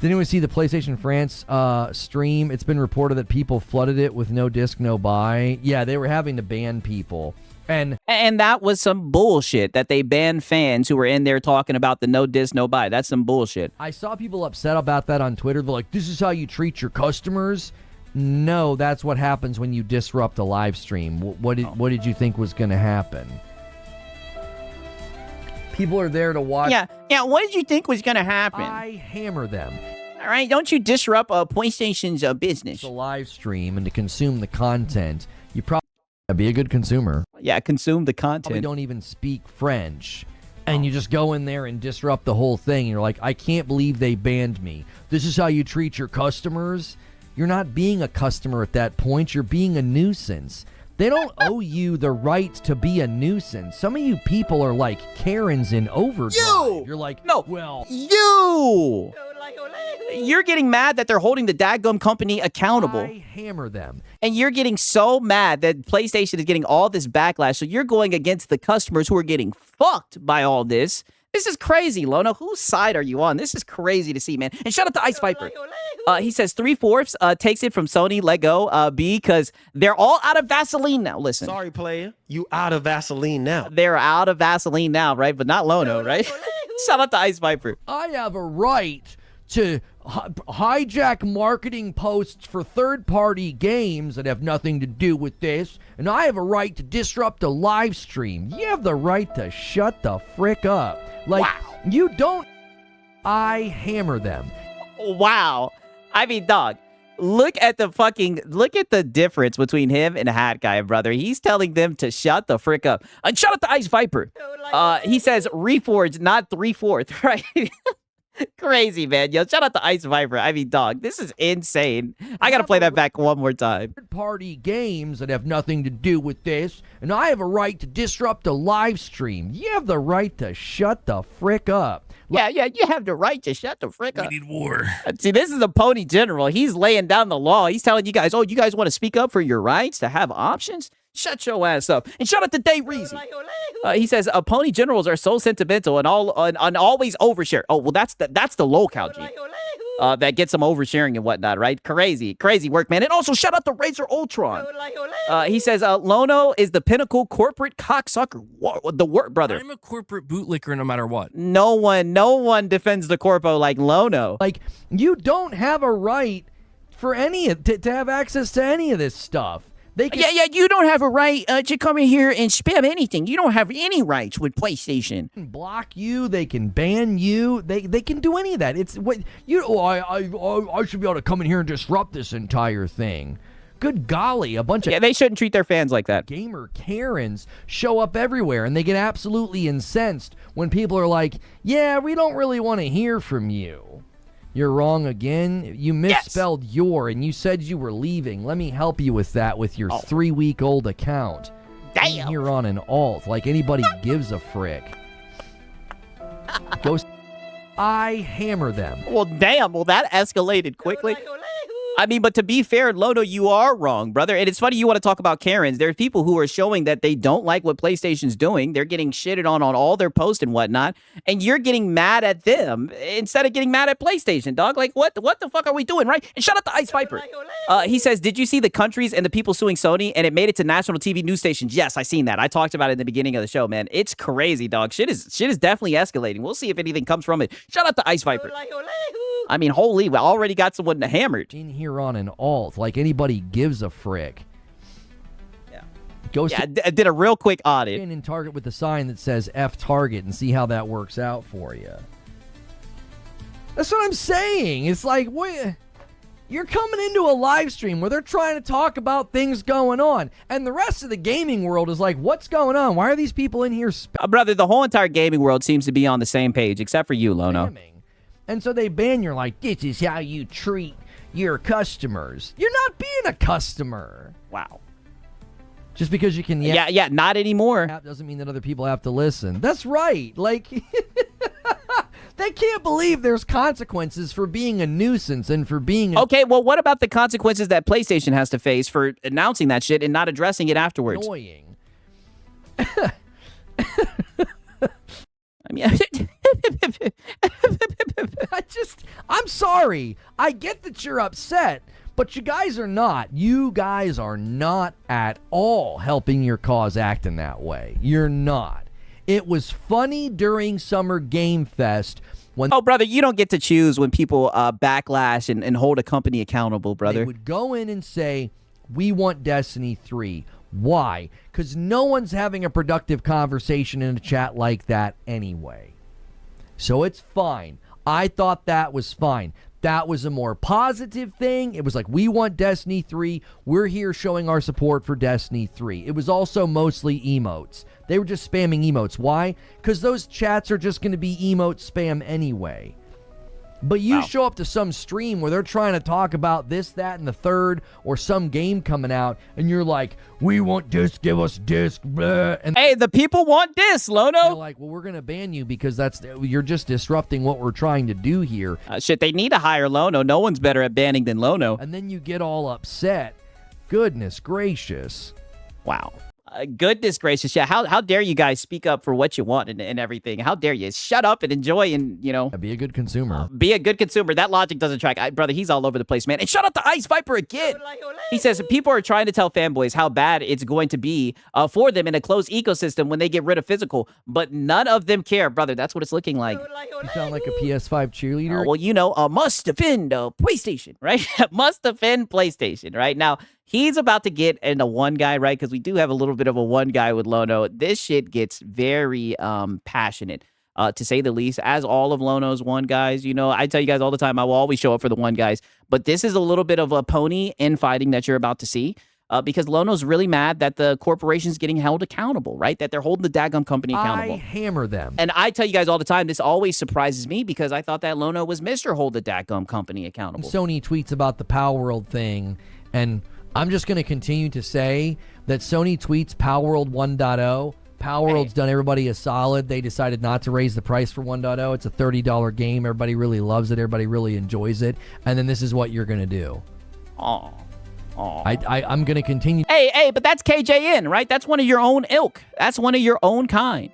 Did anyone see the PlayStation France stream? It's been reported that people flooded it with no disc, no buy. Yeah, they were having to ban people. And that was some bullshit that they banned fans who were in there talking about the no disc, no buy. That's some bullshit. I saw people upset about that on Twitter. They're like, this is how you treat your customers? No, that's what happens when you disrupt a live stream. What did you think was going to happen? People are there to watch. Yeah, what did you think was going to happen? I hammer them. All right, don't you disrupt PlayStation's business. It's a live stream, and to consume the content, you probably be a good consumer. Yeah, consume the content. Probably don't even speak French. And you just go in there and disrupt the whole thing. And you're like, I can't believe they banned me. This is how you treat your customers? You're not being a customer at that point. You're being a nuisance. They don't owe you the right to be a nuisance. Some of you people are like Karens in overdrive. You're like, no, well, you're getting mad that they're holding the dadgum company accountable. I hammer them. And you're getting so mad that PlayStation is getting all this backlash. So you're going against the customers who are getting fucked by all this. This is crazy, Lono. Whose side are you on? This is crazy to see, man. And shout out to Ice Viper. He says 3/4 takes it from Sony, Lego, because they're all out of Vaseline now. Listen. Sorry, player. You out of Vaseline now. They're out of Vaseline now, right? But not Lono, right? Shout out to Ice Viper. I have a right to hijack marketing posts for third-party games that have nothing to do with this, and I have a right to disrupt a live stream. You have the right to shut the frick up. Like, wow. You don't. I hammer them. Wow. I mean, dog, look at the difference between him and Hat Guy, brother. He's telling them to shut the frick up. And shout out to Ice Viper. He says Reforge, not 3/4, right? Crazy, man. Yo, shout out to Ice Viper. I mean, dog, this is insane. I gotta play that back one more time. Third-party games that have nothing to do with this, and I have a right to disrupt a live stream. You have the right to shut the frick up. Yeah, you have the right to shut the frick up. We need war. See, this is a pony general. He's laying down the law. He's telling you guys, oh, you guys want to speak up for your rights to have options? Shut your ass up. And shout out to Day Reezy. He says, pony generals are so sentimental and always overshare. Oh, well, that's the locale, G. That gets them oversharing and whatnot, right? Crazy work, man. And also, shout out to Razor Ultron. He says, Lono is the pinnacle corporate cocksucker. The work, brother. I'm a corporate bootlicker no matter what. No one defends the corpo like Lono. Like, you don't have a right for to have access to any of this stuff. You don't have a right to come in here and spam anything. You don't have any rights with PlayStation. They can block you. They can ban you. They can do any of that. It's what you. Oh, I should be able to come in here and disrupt this entire thing. Good golly, a bunch of they shouldn't treat their fans like that. Gamer Karens show up everywhere, and they get absolutely incensed when people are like, "Yeah, we don't really want to hear from you." You're wrong again. You misspelled your, and you said you were leaving. Let me help you with that with your 3-week-old account. Damn. You're on an alt, like anybody gives a frick. I hammer them. Well, damn. Well, that escalated quickly. I mean, but to be fair, Lono, you are wrong, brother. And it's funny you want to talk about Karens. There's people who are showing that they don't like what PlayStation's doing. They're getting shitted on all their posts and whatnot. And you're getting mad at them instead of getting mad at PlayStation, dog. Like, what the fuck are we doing, right? And shout out to Ice Viper. He says, did you see the countries and the people suing Sony? And it made it to national TV news stations. Yes, I seen that. I talked about it in the beginning of the show, man. It's crazy, dog. Shit is definitely escalating. We'll see if anything comes from it. Shout out to Ice Viper. I mean, holy, we already got someone hammered. In here on an alt, like anybody gives a frick. Yeah. I did a real quick audit. In Target with the sign that says F Target and see how that works out for you. That's what I'm saying. It's like, you're coming into a live stream where they're trying to talk about things going on, and the rest of the gaming world is like, what's going on? Why are these people in here? Brother, the whole entire gaming world seems to be on the same page, except for you, Lono. And so they ban you, like, this is how you treat your customers. You're not being a customer. Wow. Just because you can Yeah, not anymore. Doesn't mean that other people have to listen. That's right. Like, they can't believe there's consequences for being a nuisance and for being Okay, well, what about the consequences that PlayStation has to face for announcing that shit and not addressing it afterwards? Annoying. I mean, I'm sorry. I get that you're upset, but you guys are not. You guys are not at all helping your cause acting that way. You're not. It was funny during Summer Game Fest when Oh, brother, you don't get to choose when people backlash and hold a company accountable, they brother. would go in and say, we want Destiny 3. Why? Because no one's having a productive conversation in a chat like that anyway. So it's fine. I thought that was fine. That was a more positive thing. It was like, we want Destiny 3. We're here showing our support for Destiny 3. It was also mostly emotes. They were just spamming emotes. Why? Because those chats are just going to be emote spam anyway. But you show up to some stream where they're trying to talk about this, that, and the third, or some game coming out, and you're like, we want disc, give us disc, blah. And Hey, the people want this, they're Lono. like, well, we're going to ban you because you're just disrupting what we're trying to do here. Shit, they need to hire Lono. No one's better at banning than Lono. And then you get all upset. Goodness gracious. Wow. Goodness gracious. Yeah, how dare you guys speak up for what you want and everything? How dare you? Shut up and enjoy and, Be a good consumer. be a good consumer. That logic doesn't track. Brother, he's all over the place, man. And shut up to Ice Viper again. He says people are trying to tell fanboys how bad it's going to be for them in a closed ecosystem when they get rid of physical, but none of them care, brother. That's what it's looking like. You sound like a PS5 cheerleader. Well, must defend PlayStation, right? Must defend PlayStation, right? Now, he's about to get in a one guy, right? Because we do have a little bit of a one guy with Lono. This shit gets very passionate, to say the least, as all of Lono's one guys. I tell you guys all the time, I will always show up for the one guys. But this is a little bit of a pony infighting that you're about to see. Because Lono's really mad that the corporation's getting held accountable, right? That they're holding the daggum company accountable. I hammer them. And I tell you guys all the time, this always surprises me because I thought that Lono was Mr. Hold the daggum company accountable. Sony tweets about the Power World thing, and I'm just going to continue to say that Sony tweets Power World 1.0. Power World's done everybody a solid. They decided not to raise the price for 1.0. It's a $30 game. Everybody really loves it. Everybody really enjoys it. And then this is what you're going to do. Oh. I'm going to continue. Hey, but that's KJN, right? That's one of your own ilk. That's one of your own kind,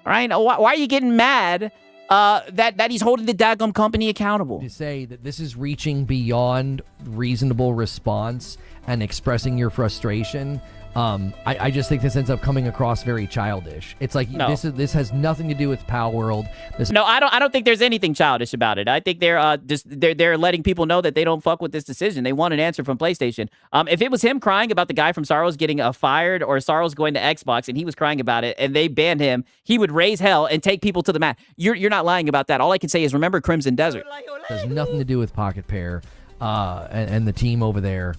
right? Why are you getting mad that he's holding the daggum company accountable? To say that this is reaching beyond reasonable response and expressing your frustration. I just think this ends up coming across very childish. It's like this has nothing to do with Power World. No, I don't think there's anything childish about it. I think they're letting people know that they don't fuck with this decision. They want an answer from PlayStation. If it was him crying about the guy from Sorrows getting fired or Sorrows going to Xbox and he was crying about it and they banned him, he would raise hell and take people to the mat. You're not lying about that. All I can say is remember Crimson Desert. It has nothing to do with Pocket Pair and the team over there.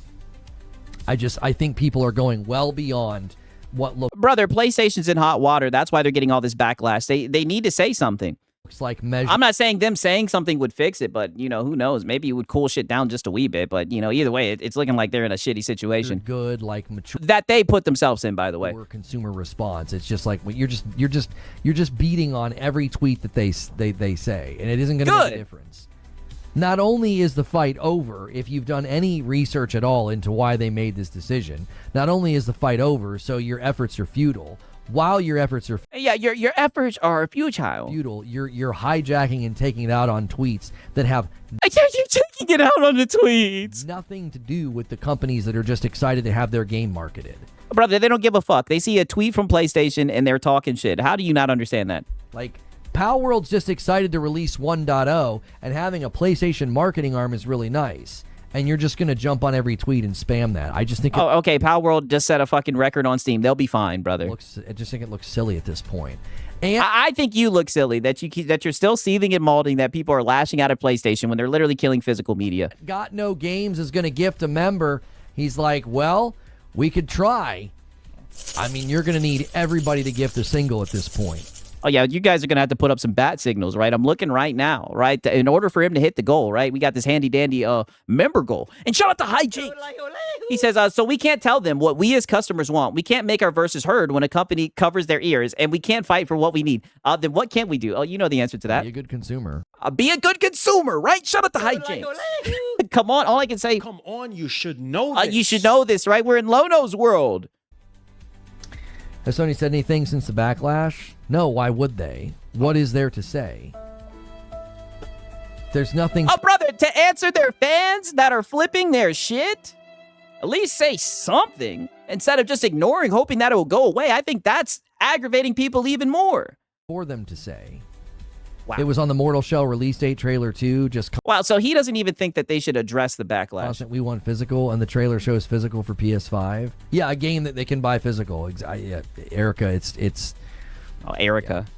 I think people are going well beyond what Brother, PlayStation's in hot water. That's why they're getting all this backlash. They need to say something. looks like measure. I'm not saying them saying something would fix it, but, who knows? Maybe it would cool shit down just a wee bit. But, either way, it's looking like they're in a shitty situation. Good, like mature. That they put themselves in, by the way. Consumer response. It's just like you're just beating on every tweet that they say, and it isn't going to make a difference. Not only is the fight over, if you've done any research at all into why they made this decision, not only is the fight over, so your efforts are futile. While your efforts are your efforts are futile. You're hijacking and taking it out on tweets that have you're taking it out on the tweets. Nothing to do with the companies that are just excited to have their game marketed. Brother, they don't give a fuck. They see a tweet from PlayStation and they're talking shit. How do you not understand that? Like, Power World's just excited to release 1.0, and having a PlayStation marketing arm is really nice. And you're just going to jump on every tweet and spam that. I just think... okay, Power World just set a fucking record on Steam. They'll be fine, brother. I just think it looks silly at this point. And I think you look silly that you're still seething and molding that people are lashing out at PlayStation when they're literally killing physical media. Got No Games is going to gift a member. He's like, well, we could try. I mean, you're going to need everybody to gift a single at this point. Oh, yeah, you guys are going to have to put up some bat signals, right? I'm looking right now, right? In order for him to hit the goal, right? We got this handy-dandy member goal. And shout out to Hijinks. He says, so we can't tell them what we as customers want. We can't make our verses heard when a company covers their ears, and we can't fight for what we need. Then what can we do? Oh, you know the answer to that. Be a good consumer. Be a good consumer, right? Shout out to Hijinks. Come on, all I can say. Come on, you should know this. You should know this, right? We're in Lono's world. Has Sony said anything since the backlash? No, why would they? What is there to say? There's nothing. Oh, brother, to answer their fans that are flipping their shit, at least say something instead of just ignoring, hoping that it will go away. I think that's aggravating people even more. For them to say. Wow. It was on the Mortal Shell release date trailer too. Just Wow, so he doesn't even think that they should address the backlash. constant, we want physical, and the trailer shows physical for PS5. Yeah, a game that they can buy physical. Yeah, Erica, it's. Oh, Erica. Yeah.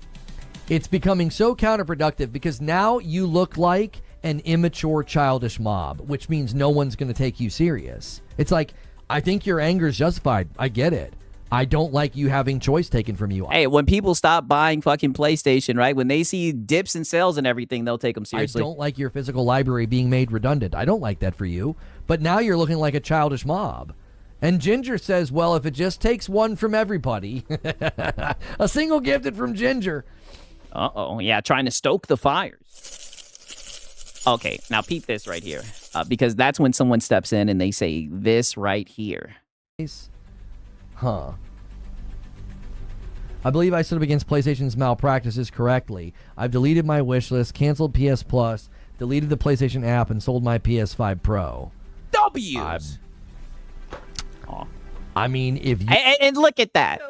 It's becoming so counterproductive because now you look like an immature, childish mob, which means no one's going to take you serious. It's like, I think your anger is justified. I get it. I don't like you having choice taken from you. Hey, when people stop buying fucking PlayStation, right? When they see dips in sales and everything, they'll take them seriously. I don't like your physical library being made redundant. I don't like that for you. But now you're looking like a childish mob. And Ginger says, well, if it just takes one from everybody. A single gifted from Ginger. Uh-oh. Yeah, trying to stoke the fires. Okay, now peep this right here. Because that's when someone steps in and they say this right here. Huh. I believe I stood up against PlayStation's malpractices correctly. I've deleted my wish list, canceled PS Plus, deleted the PlayStation app, and sold my PS5 Pro. W's. I mean, if you... And look at that.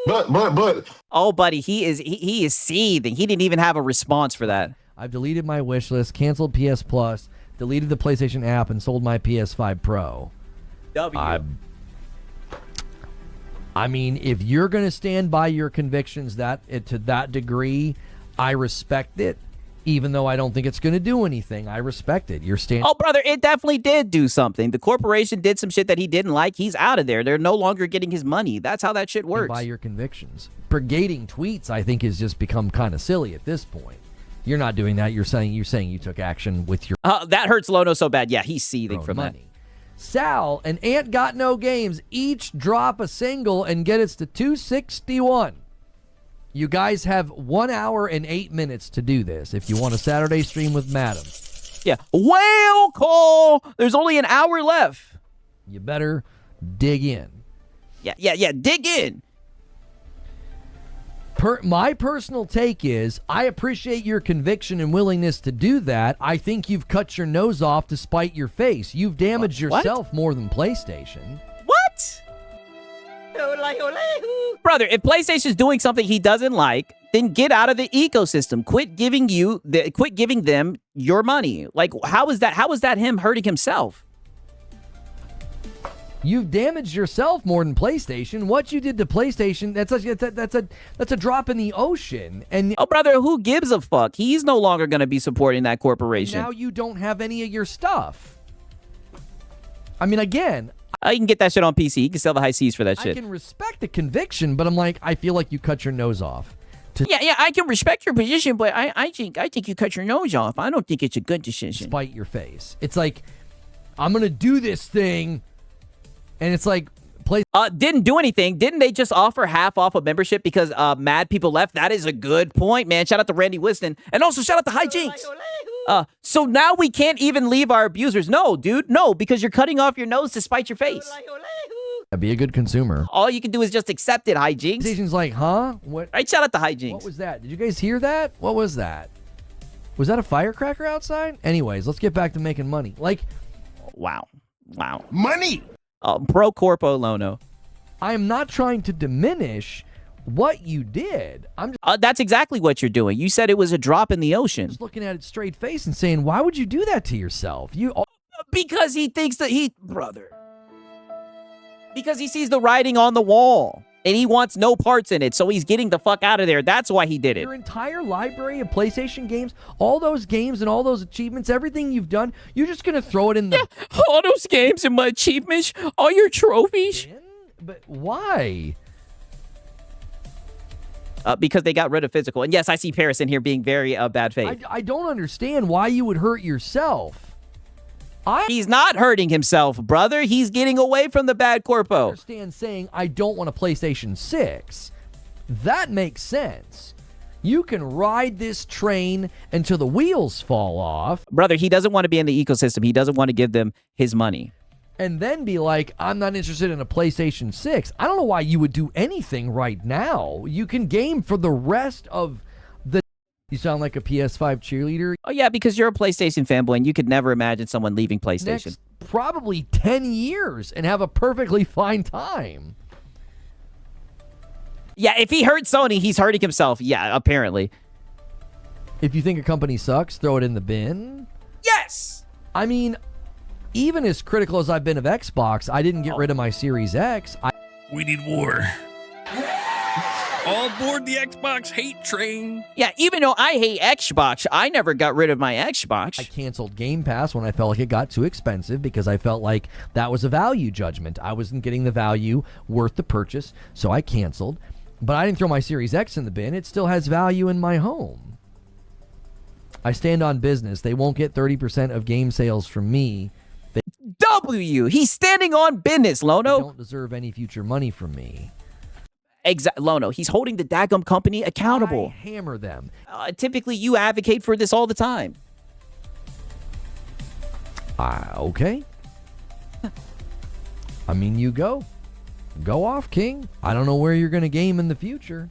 But. Oh, buddy, he is seething. He didn't even have a response for that. I've deleted my wish list, canceled PS Plus, deleted the PlayStation app, and sold my PS5 Pro. I mean, if you're going to stand by your convictions to that degree, I respect it. Even though I don't think it's going to do anything, I respect it. You're standing. Oh, brother, it definitely did do something. The corporation did some shit that he didn't like. He's out of there. They're no longer getting his money. That's how that shit works. By your convictions. Brigading tweets, I think, has just become kind of silly at this point. You're not doing that. You're saying you took action with your. That hurts Lono so bad. Yeah, he's seething from money. Sal and Ant Got No Games each drop a single and get us to 261. You guys have 1 hour and 8 minutes to do this if you want a Saturday stream with Madam. Yeah. Whale call. There's only an hour left. You better dig in. Yeah. Dig in. My personal take is I appreciate your conviction and willingness to do that. I think you've cut your nose off to spite your face. You've damaged yourself more than PlayStation. What? Brother, if PlayStation's doing something he doesn't like, then get out of the ecosystem. Quit giving them your money. Like, how is that him hurting himself? You've damaged yourself more than PlayStation. What you did to PlayStation, that's a drop in the ocean. And oh, brother, who gives a fuck? He's no longer going to be supporting that corporation. Now you don't have any of your stuff. I mean, again, you can get that shit on PC. You can sell the high Cs for that shit. I can respect the conviction, but I'm like, I feel like you cut your nose off. Yeah, I can respect your position, but I think you cut your nose off. I don't think it's a good decision. Spite your face. It's like, I'm going to do this thing. And it's like, didn't do anything. Didn't they just offer half off a membership because mad people left? That is a good point, man. Shout out to Randy Wiston. And also shout out to Hijinks. So now we can't even leave our abusers. No, dude. No, because you're cutting off your nose to spite your face. Be a good consumer. All you can do is just accept it, Hijinks. Station's like, huh? What? Right, shout out to Hijinks. What was that? Did you guys hear that? What was that? Was that a firecracker outside? Anyways, let's get back to making money. Like, wow. Money! Pro Corpo Lono. I am not trying to diminish what you did. I'm just that's exactly what you're doing. You said it was a drop in the ocean. Just looking at it straight face and saying, why would you do that to yourself? Because he thinks that because he sees the writing on the wall and he wants no parts in it, so he's getting the fuck out of there. That's why he did it. Your entire library of PlayStation games, all those games and all those achievements, everything you've done, you're just going to throw it in the... Yeah, all those games and my achievements, all your trophies. But why? Because they got rid of physical. And yes, I see Paris in here being very bad faith. I don't understand why you would hurt yourself. He's not hurting himself, brother. He's getting away from the bad corpo. I understand saying, I don't want a PlayStation 6. That makes sense. You can ride this train until the wheels fall off. Brother, he doesn't want to be in the ecosystem. He doesn't want to give them his money. And then be like, I'm not interested in a PlayStation 6. I don't know why you would do anything right now. You can game for the rest of the You sound like a PS5 cheerleader. Oh, yeah, because you're a PlayStation fanboy and you could never imagine someone leaving PlayStation. Next probably 10 years and have a perfectly fine time. Yeah, if he hurt Sony, he's hurting himself. Yeah, apparently. If you think a company sucks, throw it in the bin. Yes! I mean, even as critical as I've been of Xbox, I didn't get rid of my Series X. We need war. All aboard the Xbox hate train. Yeah, even though I hate Xbox, I never got rid of my Xbox. I canceled Game Pass when I felt like it got too expensive because I felt like that was a value judgment. I wasn't getting the value worth the purchase, so I canceled. But I didn't throw my Series X in the bin. It still has value in my home. I stand on business. They won't get 30% of game sales from me. W! He's standing on business, They Lono. don't deserve any future money from me. Lono, he's holding the daggum company accountable. I hammer them. Typically, you advocate for this all the time. Okay. I mean, you go. Go off, King. I don't know where you're going to game in the future.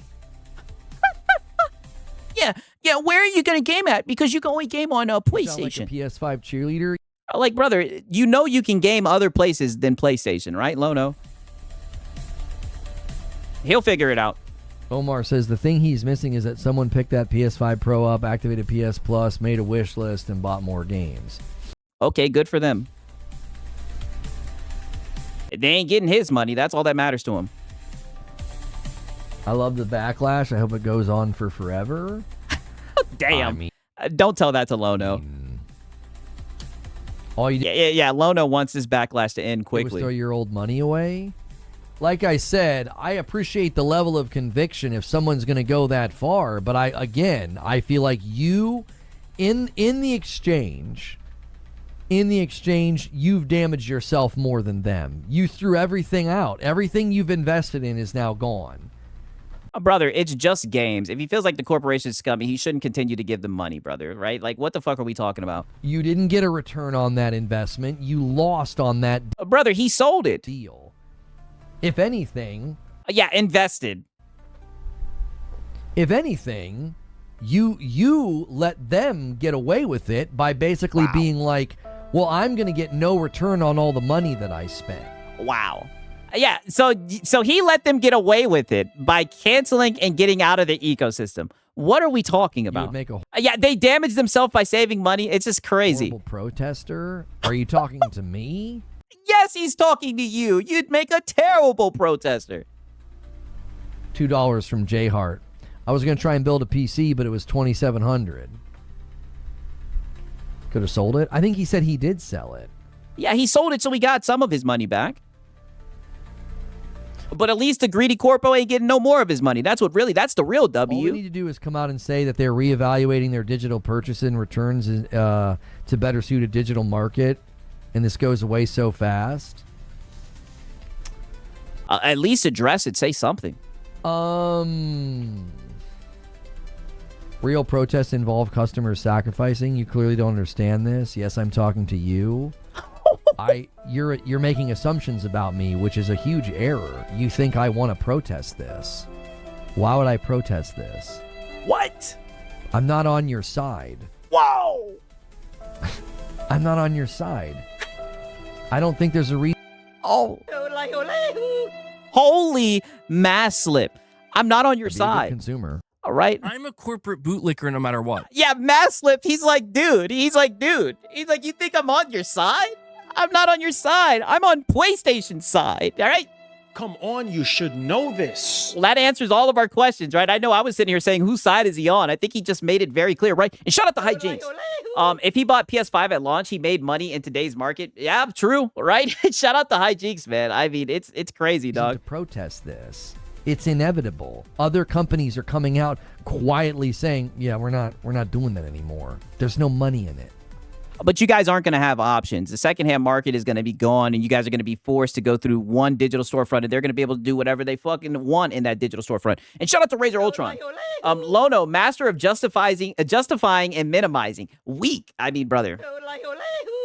Yeah, where are you going to game at? Because you can only game on Sound like a PlayStation. PS5 cheerleader. Like, brother, you know you can game other places than PlayStation, right, Lono? He'll figure it out. Omar says the thing he's missing is that someone picked that PS5 Pro up, activated PS Plus, made a wish list, and bought more games. Okay, good for them. They ain't getting his money. That's all that matters to him. I love the Backlash. I hope it goes on for forever. Damn. I mean, Don't tell that to Lono. all you did Yeah, Lono wants this Backlash to end was quickly. throw your old money away. Like I said, I appreciate the level of conviction if someone's going to go that far, but I feel like you, in the exchange, you've damaged yourself more than them. You threw everything out. Everything you've invested in is now gone. Brother, it's just games. If he feels like the corporation's scummy, he shouldn't continue to give them money, brother, right? Like, what the fuck are we talking about? You didn't get a return on that investment. You lost on that Brother, he sold it. deal. If anything, Yeah, invested. you let them get away with it by basically being like, well, I'm going to get no return on all the money that I spent. Wow. Yeah, so he let them get away with it by canceling and getting out of the ecosystem. What are we talking You about? would make a Yeah, they damaged themselves by saving money. It's just crazy. horrible protester. Are you talking to me? Yes, he's talking to you. You'd make a terrible protester. $2 from J Hart. I was going to try and build a PC, but it was $2,700. Could have sold it. I think he said he did sell it. Yeah, he sold it so he got some of his money back. But at least the greedy corpo ain't getting no more of his money. That's the real All we W. need to do is come out and say that they're reevaluating their digital purchase and returns to better suit a digital market, and this goes away so fast. At least address it. Say something. Real protests involve customers sacrificing. You clearly don't understand this. Yes, I'm talking to you. You're making assumptions about me, which is a huge error. You think I want to protest this. Why would I protest this? What? I'm not on your side. Whoa. I'm not on your side. I don't think there's a reason. Oh. Holy mass slip. I'm not on your to be a good side. consumer. All right. I'm a corporate bootlicker no matter what. Yeah, mass slipped. He's like, dude. You think I'm on your side? I'm not on your side. I'm on PlayStation's side. All right. Come on, you should know this. Well, that answers all of our questions, right? I know I was sitting here saying, whose side is he on? I think he just made it very clear, right? And shout out to Hijinks. If he bought PS5 at launch, he made money in today's market. Yeah, true, right? Shout out to Hijinks, man. I mean, it's crazy, dog. To protest this. It's inevitable. Other companies are coming out quietly saying, yeah, we're not doing that anymore. There's no money in it. But you guys aren't going to have options. The secondhand market is going to be gone, and you guys are going to be forced to go through one digital storefront, and they're going to be able to do whatever they fucking want in that digital storefront. And shout out to Razer Ultron. Lono, master of justifying and minimizing. Weak. I mean, brother.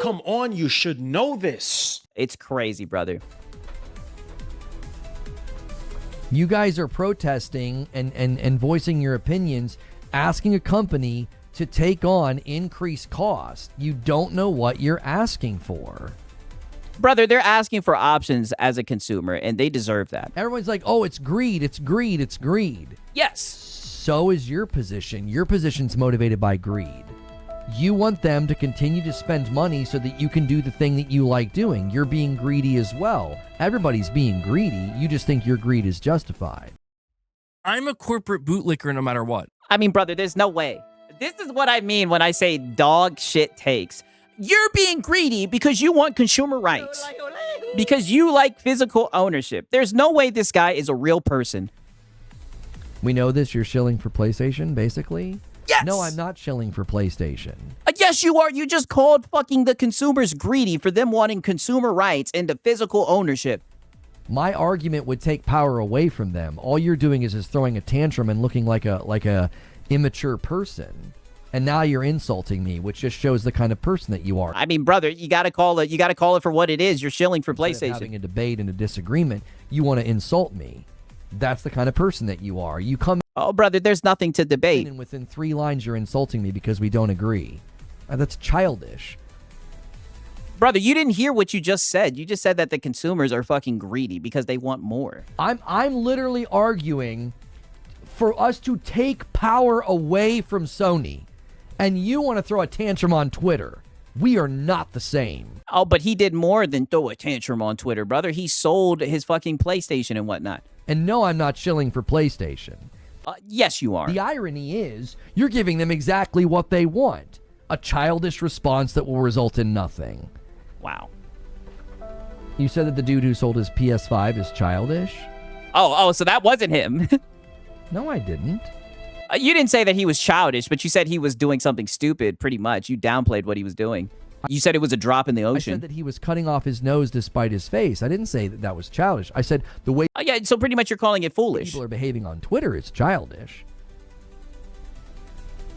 Come on, you should know this. It's crazy, brother. You guys are protesting and voicing your opinions asking a company to take on increased cost. You don't know what you're asking for. Brother, they're asking for options as a consumer, and they deserve that. Everyone's like, oh, it's greed, it's greed, it's greed. Yes. So is your position. Your position's motivated by greed. You want them to continue to spend money so that you can do the thing that you like doing. You're being greedy as well. Everybody's being greedy. You just think your greed is justified. I'm a corporate bootlicker no matter what. I mean, brother, there's no way. This is what I mean when I say dog shit takes. You're being greedy because you want consumer rights. Because you like physical ownership. There's no way this guy is a real person. We know this. You're shilling for PlayStation, basically? Yes! No, I'm not shilling for PlayStation. Yes, you are. You just called fucking the consumers greedy for them wanting consumer rights into physical ownership. My argument would take power away from them. All you're doing is throwing a tantrum and looking like a immature person. And now you're insulting me, which just shows the kind of person that you are. I mean, brother, you gotta call it. You gotta call it for what it is. You're shilling for Instead of PlayStation. having a debate and a disagreement, you want to insult me. That's the kind of person that you are. You come Oh, brother, there's nothing to in debate. and within 3 lines you're insulting me because we don't agree. That's childish. Brother, you didn't hear what you just said. You just said that the consumers are fucking greedy because they want more. I'm literally arguing for us to take power away from Sony. And you want to throw a tantrum on Twitter. We are not the same. Oh, but he did more than throw a tantrum on Twitter, brother. He sold his fucking PlayStation and whatnot. And no, I'm not shilling for PlayStation. Yes, you are. The irony is, you're giving them exactly what they want. A childish response that will result in nothing. Wow. You said that the dude who sold his PS5 is childish? Oh, so that wasn't him. No, I didn't. You didn't say that he was childish, but you said he was doing something stupid, pretty much. You downplayed what he was doing. You said it was a drop in the I ocean. said that he was cutting off his nose despite his face. I didn't say that that was childish. I said the way Yeah, so pretty much you're calling it foolish. people are behaving on Twitter is childish.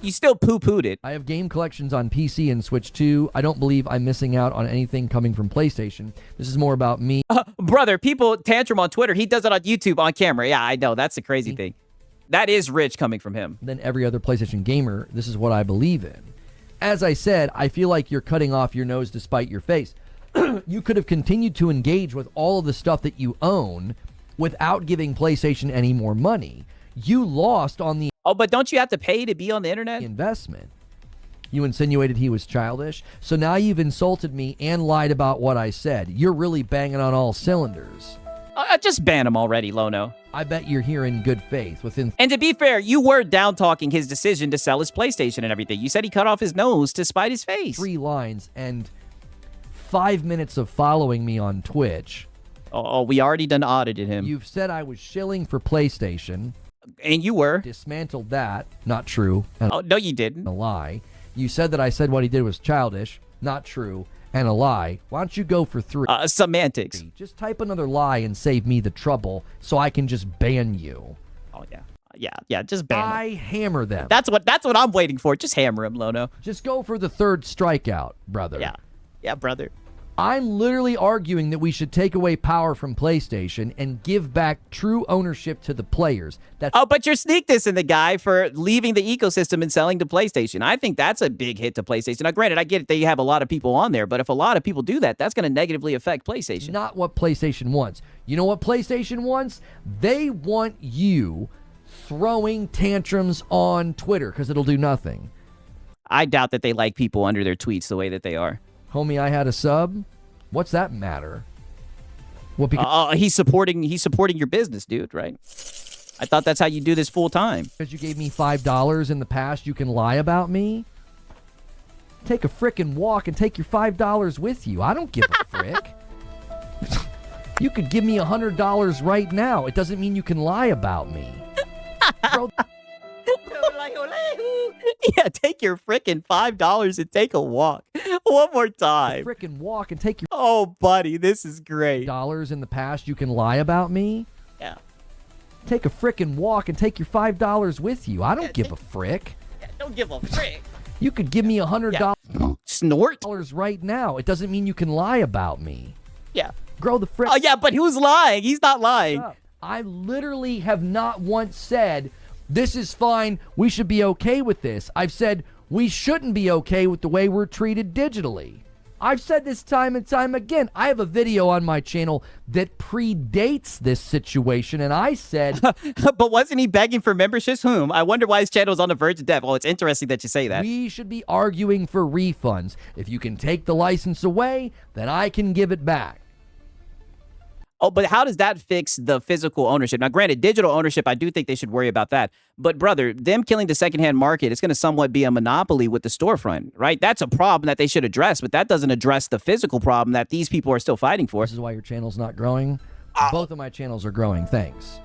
You still poo-pooed it. I have game collections on PC and Switch too. I don't believe I'm missing out on anything coming from PlayStation. This is more about me. Brother, people tantrum on Twitter. He does it on YouTube on camera. Yeah, I know. That's the crazy thing. That is rich coming from him. Than every other PlayStation gamer. This is what I believe in. As I said, I feel like you're cutting off your nose despite your face. You could have continued to engage with all of the stuff that you own without giving PlayStation any more money. You lost on the Oh, but don't you have to pay to be on the internet? investment. You insinuated he was childish, so now you've insulted me and lied about what I said. You're really banging on all cylinders. Just ban him already, Lono. I bet you're here in good faith. Within And to be fair, you were down-talking his decision to sell his PlayStation and everything. You said he cut off his nose to spite his face. 3 lines and 5 minutes of following me on Twitch. Oh, we already done audited him. You've said I was shilling for PlayStation. And you were. Dismantled that. Not true. And Oh, no, you didn't. a lie. You said that I said what he did was childish. Not true. And a lie. Why don't you go for 3? Semantics. Just type another lie and save me the trouble so I can just ban you. Oh, yeah. Yeah, just ban him. I hammer them. That's what I'm waiting for. Just hammer him, Lono. Just go for the 3rd strikeout, brother. Yeah, brother. I'm literally arguing that we should take away power from PlayStation and give back true ownership to the players. That's Oh, but you're sneak dissing the guy for leaving the ecosystem and selling to PlayStation. I think that's a big hit to PlayStation. Now, granted, I get it that you have a lot of people on there, but if a lot of people do that, that's going to negatively affect PlayStation. not what PlayStation wants. You know what PlayStation wants? They want you throwing tantrums on Twitter because it'll do nothing. I doubt that they like people under their tweets the way that they are. Homie, I had a sub. What's that matter? Well, because He's supporting your business, dude, right? I thought that's how you do this full time. you gave me $5 in the past, you can lie about me? Take a frickin' walk and take your $5 with you. I don't give a frick. You could give me $100 right now. It doesn't mean you can lie about me. Bro, Yeah, take your frickin' $5 and take a walk. One more time. frickin' walk and take your Oh, buddy, this is great. dollars in the past, you can lie about me? Yeah. Take a frickin' walk and take your $5 with you. I don't give a frick. Don't give a frick. You could give me $100 Snort? right now. It doesn't mean you can lie about me. Yeah. Grow the frick Oh, yeah, but who's lying? He's not lying. up. I literally have not once said this is fine. We should be okay with this. I've said we shouldn't be okay with the way we're treated digitally. I've said this time and time again. I have a video on my channel that predates this situation, and I said... But wasn't he begging for memberships? I wonder why his channel is on the verge of death. Well, it's interesting that you say that. We should be arguing for refunds. If you can take the license away, then I can give it back. Oh, but how does that fix the physical ownership? Now, granted, digital ownership, I do think they should worry about that. But, brother, them killing the secondhand market, it's going to somewhat be a monopoly with the storefront, right? That's a problem that they should address, but that doesn't address the physical problem that these people are still fighting for. This is why your channel's not growing. Both of my channels are growing. Thanks.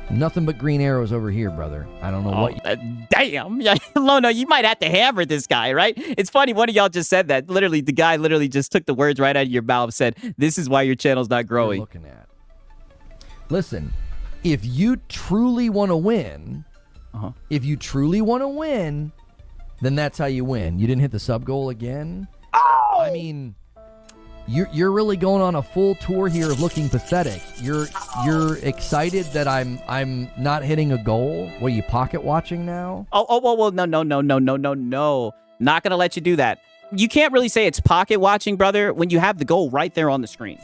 Nothing but green arrows over here, brother. I don't know what... Damn. Lono, you might have to hammer this guy, right? It's funny, one of y'all just said that. Literally, the guy literally just took the words right out of your mouth, said, this is why your channel's not growing. Looking at. Listen, if you truly want to win, then that's how you win. You didn't hit the sub goal again? Oh! I mean... You're really going on a full tour here of looking pathetic. You're excited that I'm not hitting a goal? What, are you pocket watching now? Well, no. Not gonna let you do that. You can't really say it's pocket watching, brother, when you have the goal right there on the screen.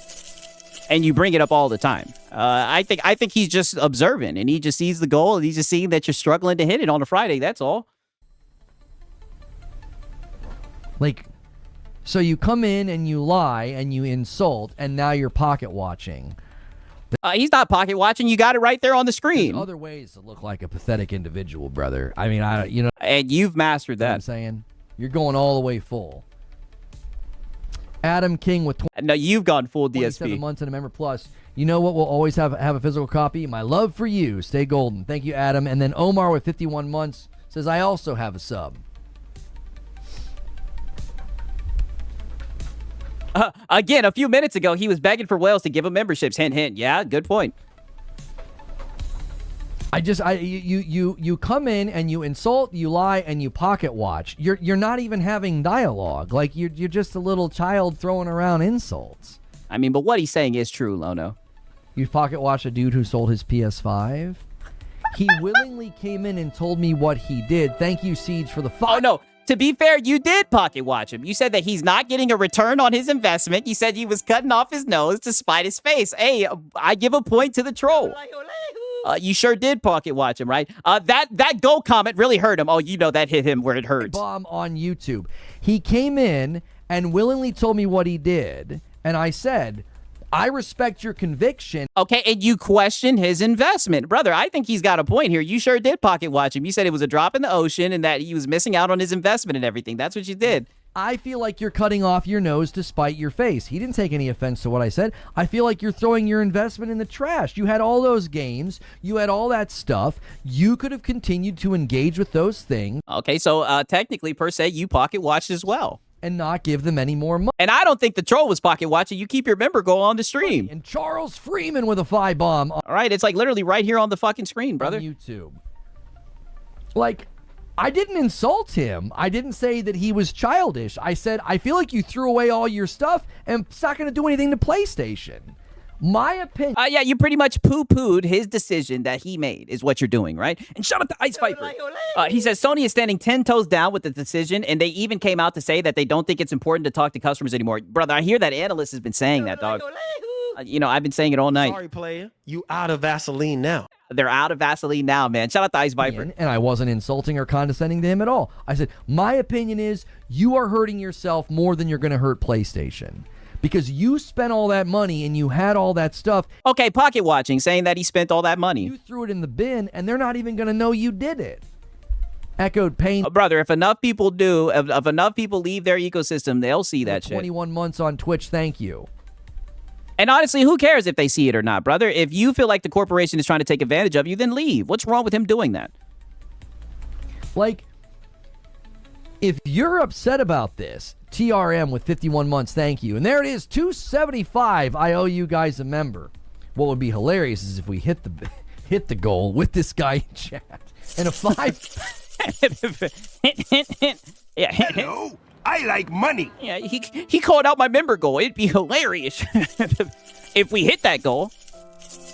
And you bring it up all the time. I think he's just observing, and he just sees the goal, and he's just seeing that you're struggling to hit it on a Friday, that's all. Like... So you come in and you lie and you insult, and now you're pocket watching. He's not pocket watching. You got it right there on the screen. There's other ways to look like a pathetic individual, brother. I mean, And you've mastered that. What I'm saying? You're going all the way full. Adam King with No, you've gone full 27 DSP. months and a member plus. You know what will always have a physical copy? My love for you. Stay golden. Thank you, Adam. And then Omar with 51 months says, I also have a sub. Again, a few minutes ago, he was begging for whales to give him memberships. Hint, hint. Yeah, good point. You come in and you insult, you lie, and you pocket watch. You're not even having dialogue. Like you're just a little child throwing around insults. I mean, but what he's saying is true, Lono. You pocket watch a dude who sold his PS5. He willingly came in and told me what he did. Thank you, Siege, for the Oh no. To be fair, you did pocket watch him. You said that he's not getting a return on his investment. You said he was cutting off his nose to spite his face. Hey, I give a point to the troll. You sure did pocket watch him, right? That goal comment really hurt him. Oh, you know that hit him where it hurts. Bomb on YouTube. He came in and willingly told me what he did, and I said, I respect your conviction. Okay, and you questioned his investment. Brother, I think he's got a point here. You sure did pocket watch him. You said it was a drop in the ocean and that he was missing out on his investment and everything. That's what you did. I feel like you're cutting off your nose to spite your face. He didn't take any offense to what I said. I feel like you're throwing your investment in the trash. You had all those games. You had all that stuff. You could have continued to engage with those things. Okay, so technically, per se, you pocket watched as well. And not give them any more money. And I don't think the troll was pocket watching. You keep your member goal on the stream. And Charles Freeman with a 5 bomb. All right, it's like literally right here on the fucking screen, brother. On YouTube. Like, I didn't insult him. I didn't say that he was childish. I said, I feel like you threw away all your stuff and it's not going to do anything to PlayStation. My opinion. Yeah, you pretty much poo-pooed his decision that he made is what you're doing, right? And shout out to Ice Viper. He says Sony is standing 10 toes down with the decision, and they even came out to say that they don't think it's important to talk to customers anymore. Brother, I hear that analyst has been saying that, dog. I've been saying it all night. Sorry, player. You out of Vaseline now. They're out of Vaseline now, man. Shout out to Ice Viper. And I wasn't insulting or condescending to him at all. I said, my opinion is you are hurting yourself more than you're going to hurt PlayStation. Because you spent all that money and you had all that stuff. Okay, pocket watching, saying that he spent all that money. You threw it in the bin, and they're not even going to know you did it. Echoed Pain. Brother, if enough people do, if enough people leave their ecosystem, they'll see that 21 months on Twitch, thank you. And honestly, who cares if they see it or not, brother? If you feel like the corporation is trying to take advantage of you, then leave. What's wrong with him doing that? Like, if you're upset about this, TRM with 51 months, thank you. And there it is, 275. I owe you guys a member. What would be hilarious is if we hit the goal with this guy in chat. And a 5. Yeah. Hello, I like money. Yeah, he called out my member goal. It'd be hilarious if we hit that goal.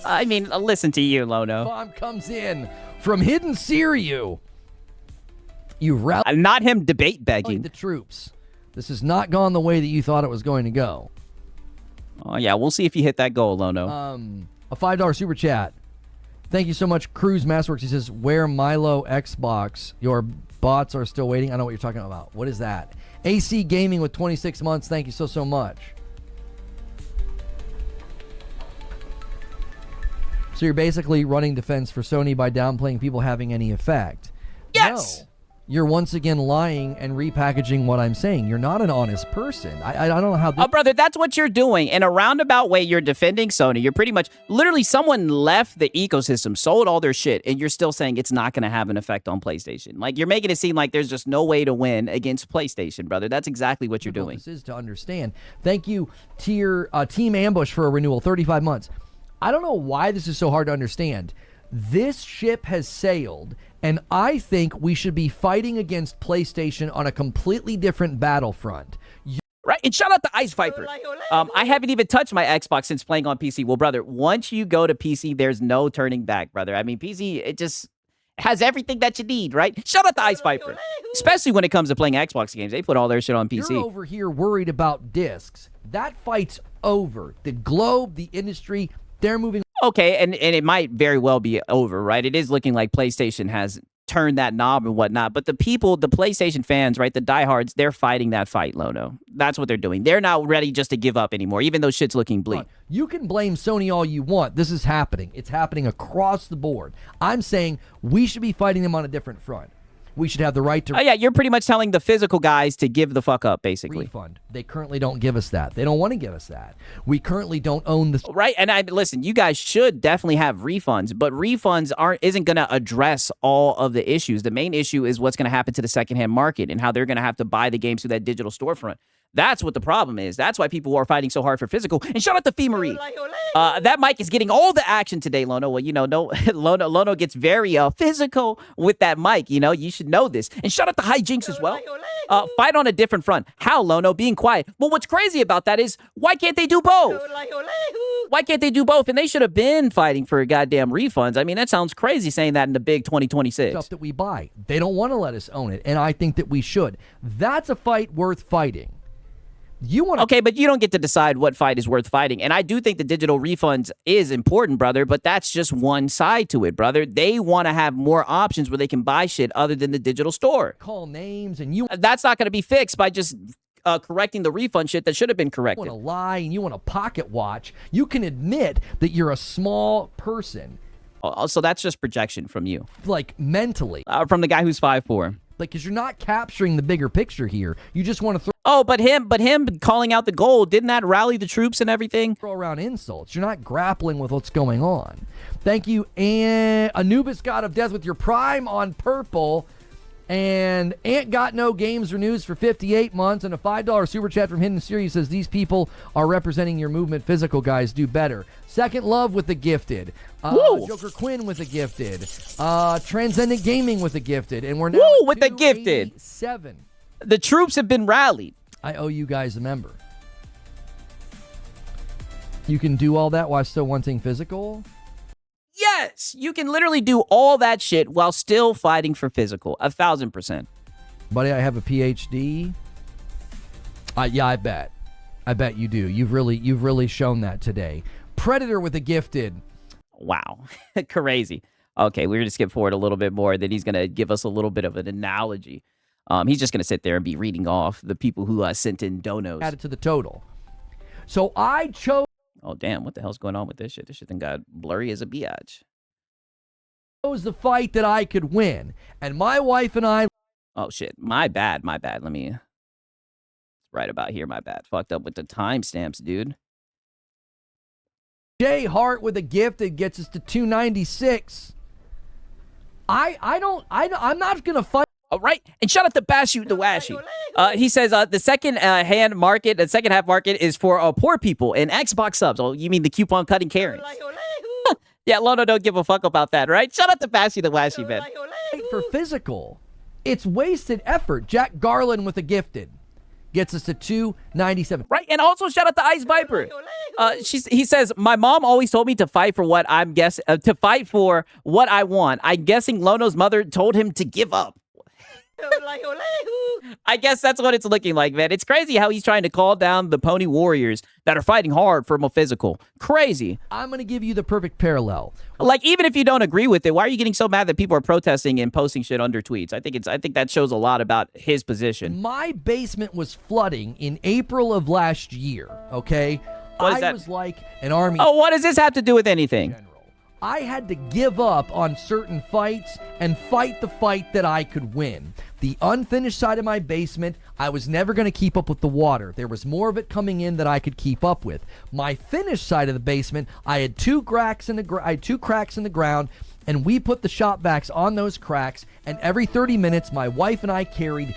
I mean, listen to you, Lono. Bomb comes in from Hidden Siryu. You rallied Not him debate begging. the troops. This has not gone the way that you thought it was going to go. Oh, yeah, we'll see if you hit that goal, Lono. A $5 super chat. Thank you so much, Cruz Massworks. He says, "Where Milo Xbox? Your bots are still waiting." I know what you're talking about. What is that? AC Gaming with 26 months. Thank you so much. So you're basically running defense for Sony by downplaying people having any effect. Yes! No. You're once again lying and repackaging what I'm saying. You're not an honest person. I don't know how... Oh, brother, that's what you're doing. In a roundabout way, you're defending Sony. You're pretty much... Literally, someone left the ecosystem, sold all their shit, and you're still saying it's not going to have an effect on PlayStation. Like, you're making it seem like there's just no way to win against PlayStation, brother. That's exactly what you're doing. This is to understand. Thank you, Team Ambush, for a renewal. 35 months. I don't know why this is so hard to understand. This ship has sailed, and I think we should be fighting against PlayStation on a completely different battlefront. Right? And shout out to Ice Viper. I haven't even touched my Xbox since playing on PC. Well, brother, once you go to PC, there's no turning back, brother. I mean, PC, it just has everything that you need, right? Shout out to Ice Viper. Especially when it comes to playing Xbox games. They put all their shit on PC. You're over here worried about discs. That fight's over. The globe, the industry, they're moving. Okay, and it might very well be over, right? It is looking like PlayStation has turned that knob and whatnot. But the people, the PlayStation fans, right, the diehards, they're fighting that fight, Lono. That's what they're doing. They're not ready just to give up anymore, even though shit's looking bleak. You can blame Sony all you want. This is happening. It's happening across the board. I'm saying we should be fighting them on a different front. We should have the right to... Oh, yeah, you're pretty much telling the physical guys to give the fuck up, basically. Refund. They currently don't give us that. They don't want to give us that. We currently don't own this. Right, and listen, you guys should definitely have refunds, but refunds isn't going to address all of the issues. The main issue is what's going to happen to the secondhand market and how they're going to have to buy the games through that digital storefront. That's what the problem is. That's why people are fighting so hard for physical. And shout out to Fee Marie. That mic is getting all the action today, Lono. Well, you know, Lono gets very physical with that mic. You know, you should know this. And shout out to Hijinks as well. Fight on a different front. How, Lono? Being quiet. Well, what's crazy about that is, why can't they do both? Why can't they do both? And they should have been fighting for goddamn refunds. I mean, that sounds crazy saying that in the big 2026. Stuff that we buy. They don't want to let us own it, and I think that we should. That's a fight worth fighting. Okay, but you don't get to decide what fight is worth fighting. And I do think the digital refunds is important, brother, but that's just one side to it, brother. They want to have more options where they can buy shit other than the digital store. Call names and you... That's not going to be fixed by just correcting the refund shit that should have been corrected. You want to lie and you want to pocket watch. You can admit that you're a small person. So that's just projection from you. Like, mentally. From the guy who's 5'4". Like, because you're not capturing the bigger picture here. You just want to throw... Oh, but him calling out the goal, didn't that rally the troops and everything? Throw around insults. You're not grappling with what's going on. Thank you, and Anubis God of Death with your Prime on purple. And Ant Got No Games Renews for 58 months. And a $5 super chat from Hidden Series says, these people are representing your movement. Physical guys do better. Second Love with the gifted. Joker Quinn with the gifted. Transcendent Gaming with the gifted. And we're now with the gifted. 7. The troops have been rallied. I owe you guys a member. You can do all that while still wanting physical? Yes, you can literally do all that shit while still fighting for physical. 1,000%. Buddy, I have a PhD. Yeah, I bet. I bet you do. You've really shown that today. Predator with a gifted. Wow. Crazy. Okay, we're going to skip forward a little bit more. Then he's going to give us a little bit of an analogy. He's just going to sit there and be reading off the people who sent in donos. Added to the total. So I chose... Oh, damn. What the hell's going on with this shit? This shit then got blurry as a biatch. Chose the fight that I could win. And my wife and I... Oh, shit. My bad. Let me... Right about here, my bad. Fucked up with the timestamps, dude. Jay Hart with a gift that gets us to 296. I'm not going to fight... All right, and shout out to Bashu the Washi. He says the second half market is for poor people and Xbox subs. Oh, you mean the coupon cutting Karens? Yeah, Lono don't give a fuck about that, right? Shout out to Bashu the Washi, man. For physical, it's wasted effort. Jack Garland with a gifted. gets us to 297. Right, and also shout out to Ice Viper. He says, my mom always told me to fight for what to fight for what I want. I'm guessing Lono's mother told him to give up. I guess that's what it's looking like, man. It's crazy how he's trying to call down the Pony Warriors that are fighting hard for a physical. Crazy. I'm going to give you the perfect parallel. Like, even if you don't agree with it, why are you getting so mad that people are protesting and posting shit under tweets? I think that shows a lot about his position. My basement was flooding in April of last year, okay? I was like an army. Oh, what does this have to do with anything? General. I had to give up on certain fights and fight the fight that I could win. The unfinished side of my basement, I was never going to keep up with the water. There was more of it coming in that I could keep up with. My finished side of the basement, I had two cracks in the ground, and we put the shop vacs on those cracks, and every 30 minutes, my wife and I carried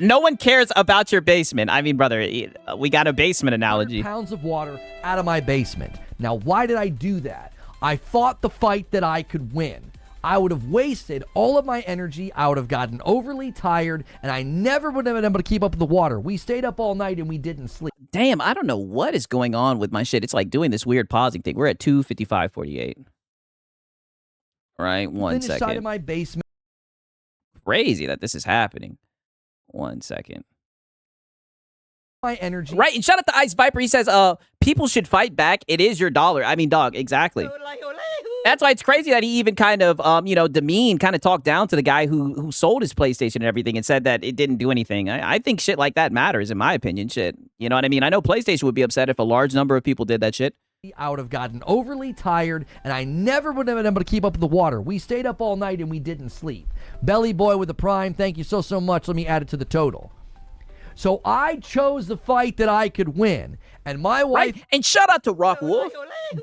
No one cares about your basement. I mean, brother, we got a basement analogy. pounds of water out of my basement. Now, why did I do that? I fought the fight that I could win. I would have wasted all of my energy. I would have gotten overly tired, and I never would have been able to keep up with the water. We stayed up all night, and we didn't sleep. Damn, I don't know what is going on with my shit. It's like doing this weird pausing thing. We're at 2:55:48. Right, one second. Side of my basement. Crazy that this is happening. 1 second. My energy. Right, and shout out to Ice Viper. He says, people should fight back. It is your dollar. I mean, dog, exactly. That's why it's crazy that he even kind of, kind of talked down to the guy who sold his PlayStation and everything and said that it didn't do anything. I think shit like that matters, in my opinion. Shit. You know what I mean? I know PlayStation would be upset if a large number of people did that shit. I would have gotten overly tired, and I never would have been able to keep up with the water. We stayed up all night, and we didn't sleep. Belly Boy with the Prime, thank you so much. Let me add it to the total. So I chose the fight that I could win. And my wife... Right. And shout out to Rock Wolf.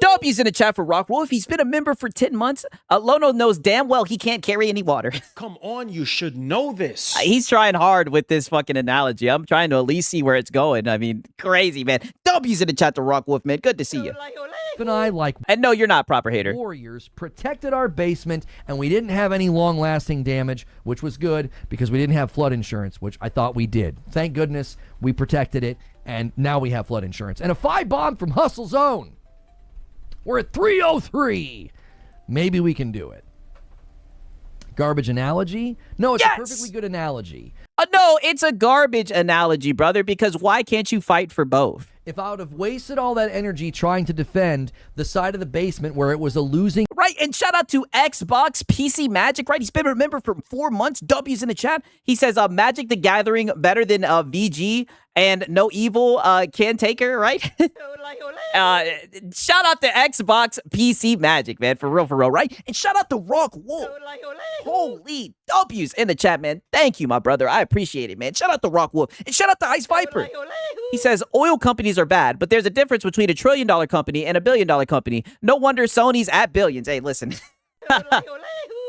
W's in the chat for Rock Wolf. He's been a member for 10 months. Lono knows damn well he can't carry any water. Come on, you should know this. He's trying hard with this fucking analogy. I'm trying to at least see where it's going. I mean, crazy, man. W's in the chat to Rock Wolf, man. Good to see you. And I, like... And no, you're not proper hater. Warriors protected our basement, and we didn't have any long-lasting damage, which was good because we didn't have flood insurance, which I thought we did. Thank goodness we protected it, and now we have flood insurance. And a 5-bomb from Hustle Zone. We're at 303. Maybe we can do it. Garbage analogy? No, it's a perfectly good analogy. No, it's a garbage analogy, brother, because why can't you fight for both? If I would have wasted all that energy trying to defend the side of the basement where it was a losing... Right, and shout out to Xbox PC Magic, right? He's been a member for 4 months. W's in the chat. He says, Magic the Gathering better than VG and No Evil Can Taker, right? Shout out to Xbox PC Magic, man, for real, right? And shout out to Rock Wolf. Holy W's in the chat, man. Thank you, my brother. I appreciate it, man. Shout out to Rock Wolf. And shout out to Ice Viper. He says, oil companies are bad, but there's a difference between $1 trillion company and $1 billion company. No wonder Sony's at billions. Hey, listen.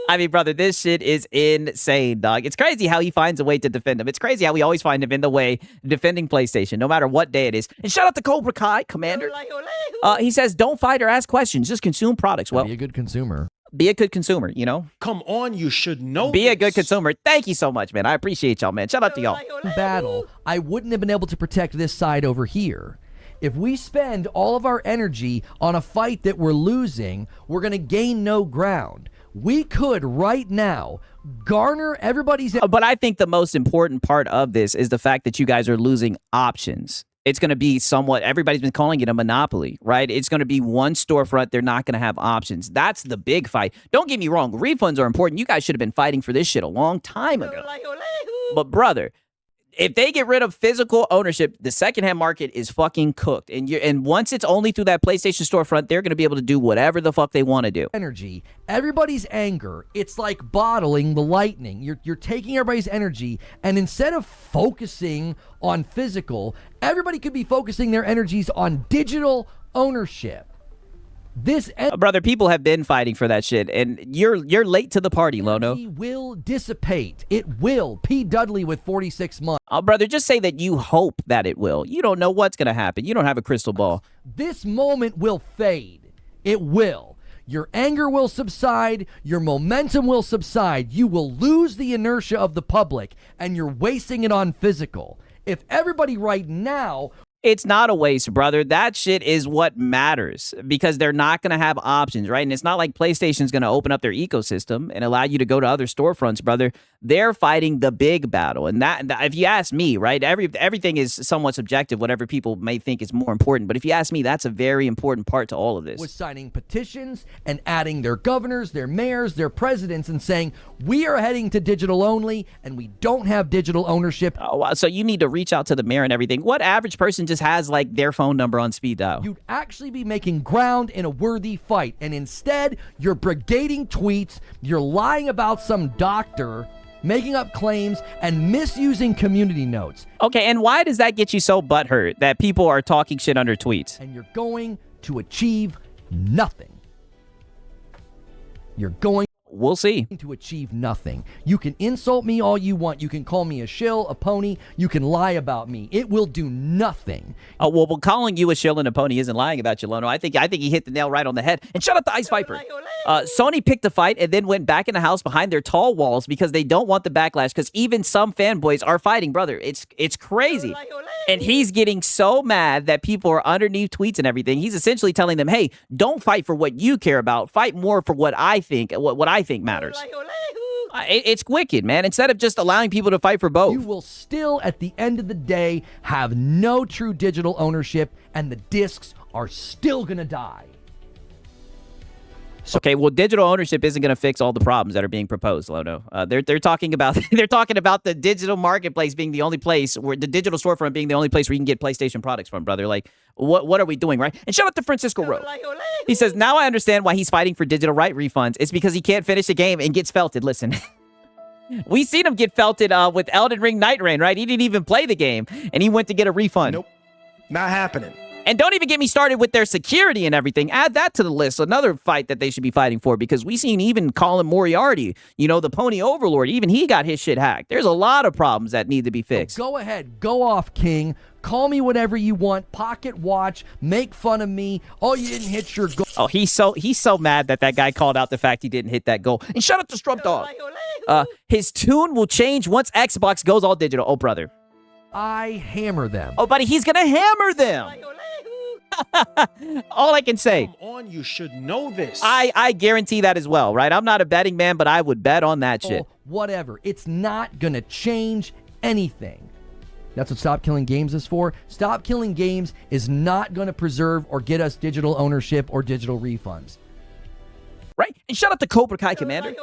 I mean, brother, this shit is insane, dog. It's crazy how he finds a way to defend him. It's crazy how we always find him in the way defending PlayStation, no matter what day it is. And shout out to Cobra Kai, Commander. He says, don't fight or ask questions. Just consume products. Well, be a good consumer. Be a good consumer, you know? Come on, you should know Be this. a good consumer. Thank you so much, man. I appreciate y'all, man. Shout out to y'all. Battle, I wouldn't have been able to protect this side over here. If we spend all of our energy on a fight that we're losing, we're going to gain no ground. We could right now garner everybody's... But I think the most important part of this is the fact that you guys are losing options. It's going to be somewhat, everybody's been calling it a monopoly, right? It's going to be one storefront. They're not going to have options. That's the big fight. Don't get me wrong. Refunds are important. You guys should have been fighting for this shit a long time ago. But brother, if they get rid of physical ownership, the secondhand market is fucking cooked. And once it's only through that PlayStation storefront, they're going to be able to do whatever the fuck they want to do. Energy, everybody's anger, it's like bottling the lightning. You're taking everybody's energy, and instead of focusing on physical, everybody could be focusing their energies on digital ownership. This brother, people have been fighting for that shit, and you're late to the party, Lono. It will dissipate. It will. P. Dudley with 46 months. Brother, just say that you hope that it will. You don't know what's going to happen. You don't have a crystal ball. This moment will fade. It will. Your anger will subside. Your momentum will subside. You will lose the inertia of the public, and you're wasting it on physical. If everybody right now It's not a waste, brother. That shit is what matters because they're not going to have options, right? And it's not like PlayStation's going to open up their ecosystem and allow you to go to other storefronts, brother. They're fighting the big battle. And that if you ask me, right, everything is somewhat subjective, whatever people may think is more important. But if you ask me, that's a very important part to all of this. was signing petitions and adding their governors, their mayors, their presidents, and saying, we are heading to digital only, and we don't have digital ownership. Oh, wow. So you need to reach out to the mayor and everything. What average person just has like their phone number on speed dial? You'd actually be making ground in a worthy fight. And instead, you're brigading tweets, you're lying about some doctor, making up claims, and misusing community notes. Okay, and why does that get you so butthurt that people are talking shit under tweets? And you're going to achieve nothing. You're going We'll see. to achieve nothing. You can insult me all you want. You can call me a shill, a pony. You can lie about me. It will do nothing. Well, calling you a shill and a pony isn't lying about you, Lono. I think he hit the nail right on the head. And shut up the Ice Viper. Sony picked the fight and then went back in the house behind their tall walls because they don't want the backlash because even some fanboys are fighting, brother. It's crazy. And he's getting so mad that people are underneath tweets and everything. He's essentially telling them, hey, don't fight for what you care about. Fight more for what I think, what I think matters. It's wicked, man. Instead of just allowing people to fight for both. You will still, at the end of the day, have no true digital ownership, and the discs are still going to die. Okay, well, digital ownership isn't going to fix all the problems that are being proposed, Lono. They're talking about the digital marketplace being the only place where the digital storefront being the only place where you can get PlayStation products from, brother. Like, what are we doing, right? And shout out to Francisco Rowe. He says, now I understand why he's fighting for digital right refunds. It's because he can't finish the game and gets felted. Listen, we seen him get felted with Elden Ring Night Rain, right? He didn't even play the game, and he went to get a refund. Nope, not happening. And don't even get me started with their security and everything. Add that to the list. Another fight that they should be fighting for because we seen even Colin Moriarty, the pony overlord, even he got his shit hacked. There's a lot of problems that need to be fixed. Go ahead. Go off, King. Call me whatever you want. Pocket watch. Make fun of me. Oh, you didn't hit your goal. Oh, he's so mad that guy called out the fact he didn't hit that goal. And shout out to Strub Dog. His tune will change once Xbox goes all digital. Oh, brother. I hammer them. Oh, buddy, he's going to hammer them. All I can say. Come on, you should know this. I guarantee that as well, right? I'm not a betting man, but I would bet on that shit. Whatever. It's not going to change anything. That's what Stop Killing Games is for. Stop Killing Games is not going to preserve or get us digital ownership or digital refunds. Right? And shout out to Cobra Kai Commander.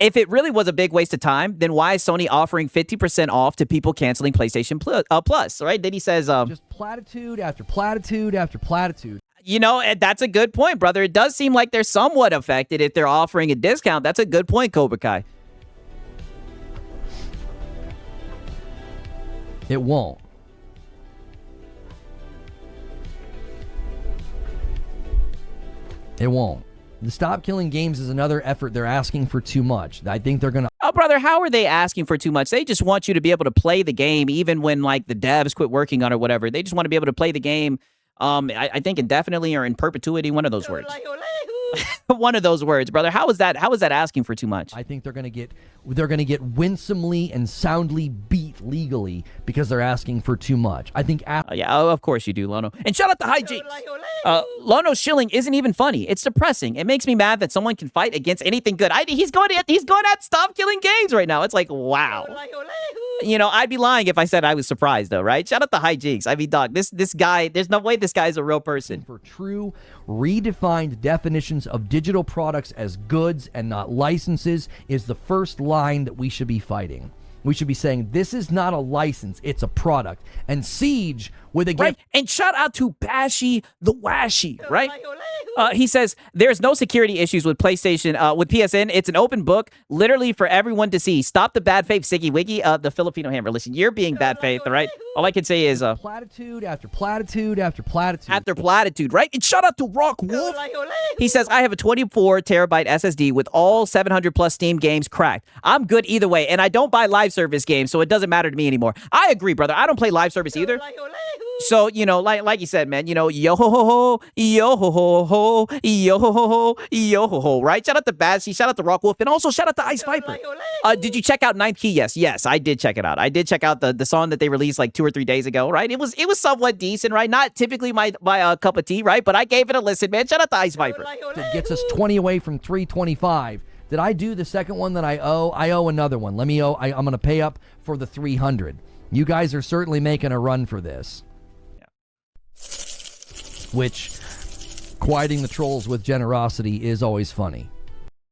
If it really was a big waste of time, then why is Sony offering 50% off to people canceling PlayStation Plus, right? Then he says... just platitude after platitude after platitude. And that's a good point, brother. It does seem like they're somewhat affected if they're offering a discount. That's a good point, Cobra Kai. It won't. It won't. The Stop Killing Games is another effort. They're asking for too much. I think they're going to... Oh, brother, how are they asking for too much? They just want you to be able to play the game even when, like, the devs quit working on it or whatever. They just want to be able to play the game, I think indefinitely or in perpetuity, one of those words. One of those words, brother. How is that asking for too much? I think they're going to get winsomely and soundly beat legally because they're asking for too much. I think of course you do, Lono. And shout out to Hijinks. Lono's shilling isn't even funny. It's depressing. It makes me mad that someone can fight against anything good. He's going at Stop Killing Games right now. It's like, wow. I'd be lying if I said I was surprised though, right? Shout out to Hijinks. I mean, dog, this guy, there's no way this guy's a real person. For true redefined definitions of digital products as goods and not licenses is the first line that we should be fighting. We should be saying, this is not a license, it's a product. And Siege with a right. And shout out to Bashy the Washy, right? He says, there's no security issues with PlayStation, with PSN. It's an open book, literally for everyone to see. Stop the bad faith, Siggy Wiggy, the Filipino Hammer. Listen, you're being bad faith, all right? All I can say is... platitude after platitude after platitude. After platitude, right? And shout out to Rock Wolf. He says, I have a 24 terabyte SSD with all 700 plus Steam games cracked. I'm good either way, and I don't buy live service games, so it doesn't matter to me anymore. I agree, brother. I don't play live service either. So, you know, like you said, man, you know, yo ho ho ho, yo ho ho ho, yo ho ho ho, yo ho ho, right? Shout out to Bazzy, shout out to Rock Wolf, and also shout out to Ice Viper. Did you check out Ninth Key? Yes, I did check it out. I did check out the song that they released like 2 or 3 days ago, right? It was somewhat decent, right? Not typically my cup of tea, right? But I gave it a listen, man. Shout out to Ice Viper. It gets us 20 away from 325. Did I do the second one that I owe? I owe another one. I'm going to pay up for the 300. You guys are certainly making a run for this. Which, quieting the trolls with generosity is always funny.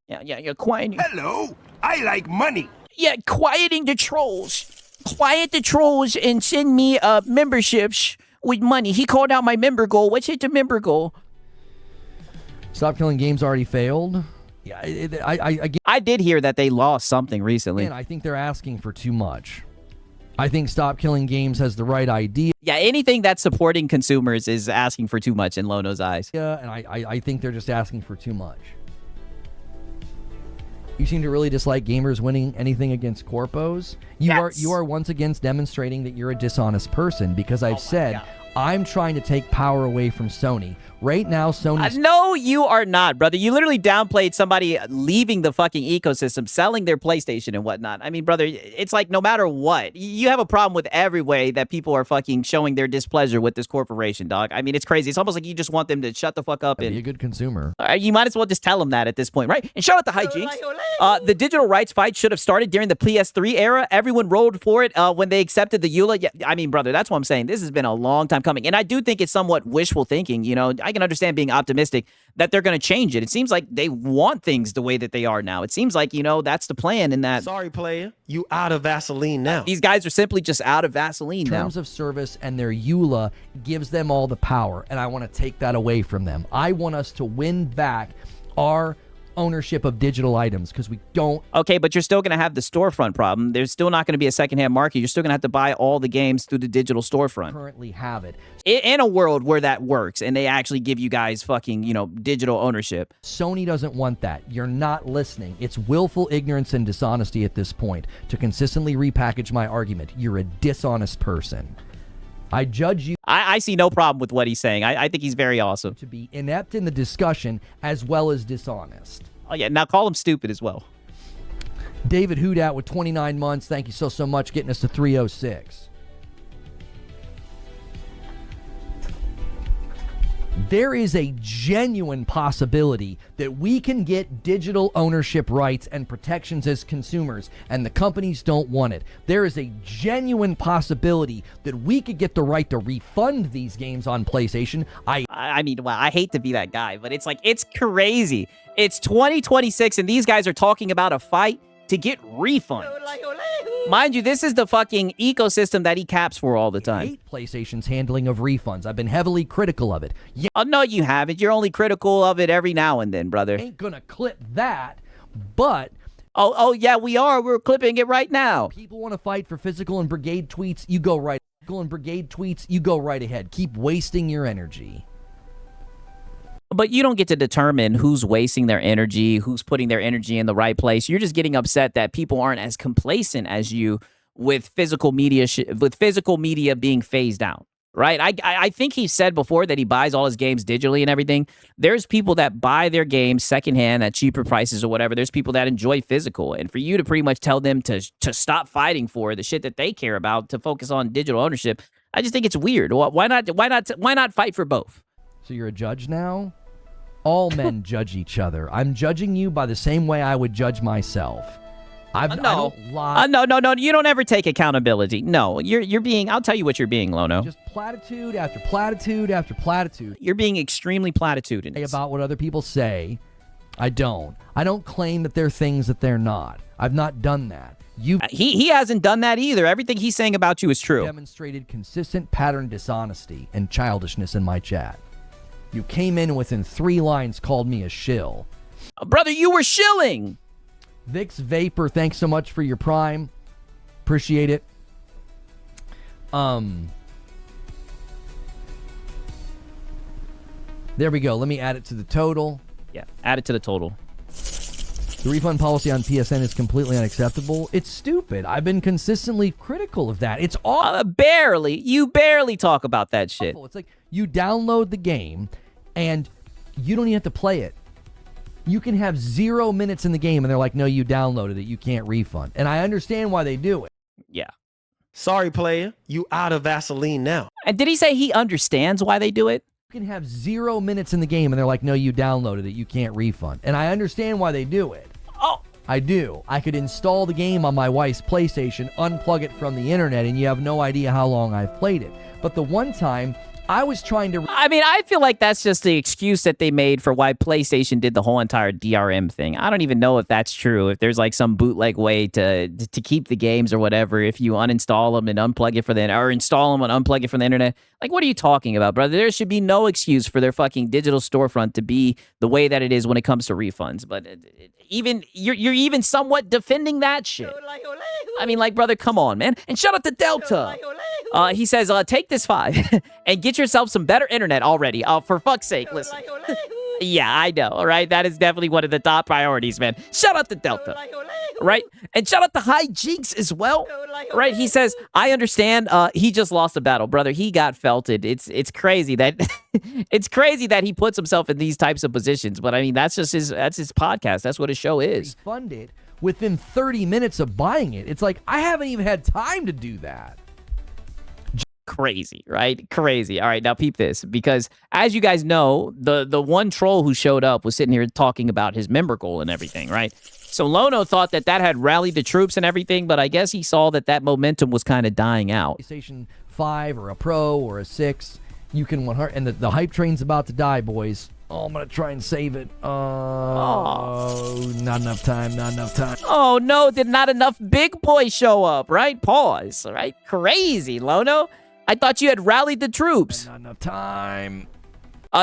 Yeah, quieting. Hello, I like money. Yeah, quieting the trolls. Quiet the trolls and send me memberships with money. He called out my member goal. What's hit the member goal? Stop Killing Games already failed. Yeah, I did hear that they lost something recently. I think they're asking for too much. I think Stop Killing Games has the right idea. Yeah, anything that's supporting consumers is asking for too much in Lono's eyes. Yeah, and I think they're just asking for too much. You seem to really dislike gamers winning anything against corpos. You are once again demonstrating that you're a dishonest person because I've said I'm trying to take power away from Sony. Right now, Sony's... No, you are not, brother. You literally downplayed somebody leaving the fucking ecosystem, selling their PlayStation and whatnot. I mean, brother, it's like no matter what, you have a problem with every way that people are fucking showing their displeasure with this corporation, dog. I mean, it's crazy. It's almost like you just want them to shut the fuck up and be a good consumer. You might as well just tell them that at this point, right? And shout out to Hijinks. The digital rights fight should have started during the PS3 era. Everyone rolled for it when they accepted the EULA. Yeah, I mean, brother, that's what I'm saying. This has been a long time coming. And I do think it's somewhat wishful thinking, you know. I can understand being optimistic that they're going to change it. It seems like they want things the way that they are now. It seems like, you know, that's the plan in that. Sorry, player. You out of Vaseline now. These guys are simply just out of Vaseline now. Terms of service and their EULA gives them all the power, and I want to take that away from them. I want us to win back our ownership of digital items because we don't. Okay, but you're still going to have the storefront problem. There's still not going to be a secondhand market. You're still going to have to buy all the games through the digital storefront. Currently have it. In a world where that works and they actually give you guys fucking, you know, digital ownership. Sony doesn't want that. You're not listening. It's willful ignorance and dishonesty at this point to consistently repackage my argument. You're a dishonest person. I judge you. I see no problem with what he's saying. I think he's very awesome. To be inept in the discussion as well as dishonest. Oh, yeah. Now call him stupid as well. David Hoodat with 29 months. Thank you so much. Getting us to 306. There is a genuine possibility that we can get digital ownership rights and protections as consumers, and the companies don't want it. There is a genuine possibility that we could get the right to refund these games on PlayStation. I mean, wow, I hate to be that guy, but it's like, it's crazy. It's 2026, and these guys are talking about a fight to get refunds. Mind you, this is the fucking ecosystem that he caps for all the time. I hate PlayStation's handling of refunds. I've been heavily critical of it. Yeah, oh, no, you haven't. You're only critical of it every now and then, brother. Ain't gonna clip that, but... Oh, yeah, we are. We're clipping it right now. People want to fight for physical and brigade tweets. You go right. Physical and brigade tweets. You go right ahead. Keep wasting your energy. But you don't get to determine who's wasting their energy, who's putting their energy in the right place. You're just getting upset that people aren't as complacent as you with physical media being phased out, right? I think he said before that he buys all his games digitally and everything. There's people that buy their games secondhand at cheaper prices or whatever. There's people that enjoy physical, and for you to pretty much tell them to stop fighting for the shit that they care about to focus on digital ownership, I just think it's weird. Why not fight for both? So you're a judge now? All men judge each other. I'm judging you by the same way I would judge myself. I don't lie. No. You don't ever take accountability. No, you're being. I'll tell you what you're being, Lono. Just platitude after platitude after platitude. You're being extremely platitudinous about what other people say. I don't claim that they're things that they're not. I've not done that. He hasn't done that either. Everything he's saying about you is true. Demonstrated consistent pattern dishonesty and childishness in my chat. You came in within 3 lines, called me a shill. Brother, you were shilling. Vix Vapor, thanks so much for your Prime. Appreciate it. There we go. Let me add it to the total. Yeah, add it to the total. The refund policy on PSN is completely unacceptable. It's stupid. I've been consistently critical of that. It's awful. Barely. You barely talk about that shit. It's like you download the game and you don't even have to play it. You can have 0 minutes in the game and they're like, no, you downloaded it. You can't refund. And I understand why they do it. Yeah. Sorry, player. You out of Vaseline now. And did he say he understands why they do it? You can have 0 minutes in the game and they're like, no, you downloaded it. You can't refund. And I understand why they do it. Oh. I do. I could install the game on my wife's PlayStation, unplug it from the internet, and you have no idea how long I've played it. But the one time I was trying to... I mean, I feel like that's just the excuse that they made for why PlayStation did the whole entire DRM thing. I don't even know if that's true, if there's like some bootleg way to keep the games or whatever, if you uninstall them and unplug it or install them and unplug it from the internet. Like, what are you talking about, brother? There should be no excuse for their fucking digital storefront to be the way that it is when it comes to refunds. But even you're even somewhat defending that shit. I mean, like, brother, come on, man. And shout out to Delta. He says, take this 5 and get yourself some better internet already. For fuck's sake, listen. Yeah, I know, all right? That is definitely one of the top priorities, man. Shout out to Delta, right? And shout out to High Jinx as well, right? He says, I understand. He just lost a battle, brother. He got felted. It's crazy that it's crazy that he puts himself in these types of positions. But I mean, that's just his podcast. That's what his show is. Funded within 30 minutes of buying it. It's like I haven't even had time to do that. Crazy, right? Crazy. All right, now peep this, because as you guys know, the one troll who showed up was sitting here talking about his member goal and everything, right? So Lono thought that had rallied the troops and everything, but I guess he saw that momentum was kind of dying out. PlayStation 5 or a Pro or a 6, you can 100, and the hype train's about to die, boys. Oh, I'm going to try and save it. Oh, not enough time, not enough time. Oh, no, did not enough big boys show up, right? Pause, right? Crazy, Lono. I thought you had rallied the troops. Not enough time.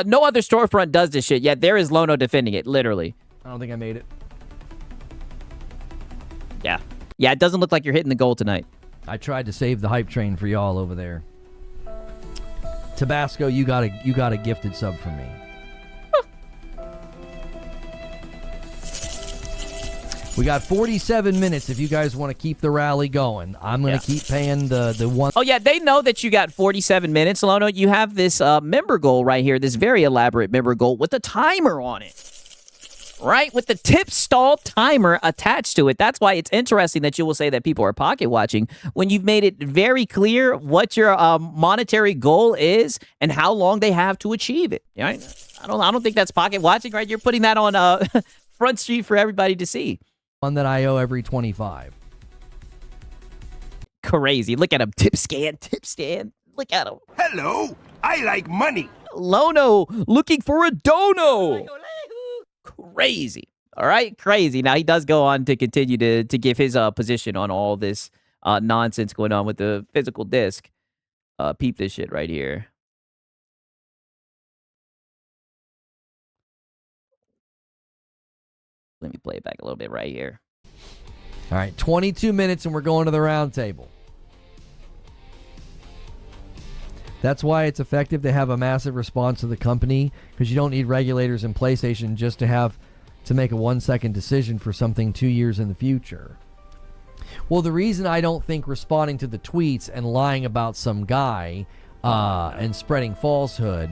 No other storefront does this shit, yet there is Lono defending it, literally. I don't think I made it. Yeah. Yeah, it doesn't look like you're hitting the goal tonight. I tried to save the hype train for y'all over there. Tabasco, you got a gifted sub from me. We got 47 minutes if you guys want to keep the rally going. I'm going to keep paying the one. Oh, yeah, they know that you got 47 minutes, Lono. You have this member goal right here, this very elaborate member goal with a timer on it. Right? With the tip stall timer attached to it. That's why it's interesting that you will say that people are pocket watching when you've made it very clear what your monetary goal is and how long they have to achieve it. Right? I don't think that's pocket watching, right? You're putting that on Front Street for everybody to see. One that I owe every 25. Crazy. Look at him. Tip scan. Look at him. Hello, I like money. Lono looking for a dono. Crazy. All right, crazy. Now, he does go on to continue to give his position on all this nonsense going on with the physical disc. Peep this shit right here. Let me play it back a little bit right here. All right, 22 minutes and we're going to the round table. That's why it's effective to have a massive response to the company, because you don't need regulators in PlayStation just to make a 1-second decision for something 2 years in the future. Well, the reason I don't think responding to the tweets and lying about some guy and spreading falsehood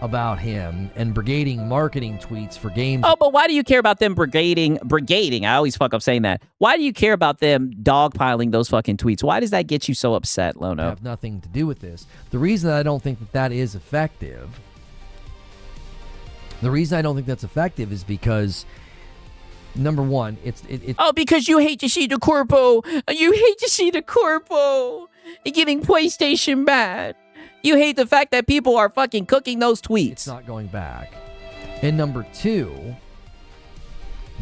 about him and brigading marketing tweets for games. Oh, but why do you care about them brigading? I always fuck up saying that. Why do you care about them dogpiling those fucking tweets? Why does that get you so upset, Lono? Have nothing to do with this. The reason I don't think that is effective. The reason I don't think that's effective is because, number one, it's oh, because you hate to see the corpo. You hate to see the corpo getting PlayStation bad. You hate the fact that people are fucking cooking those tweets. It's not going back. And number two,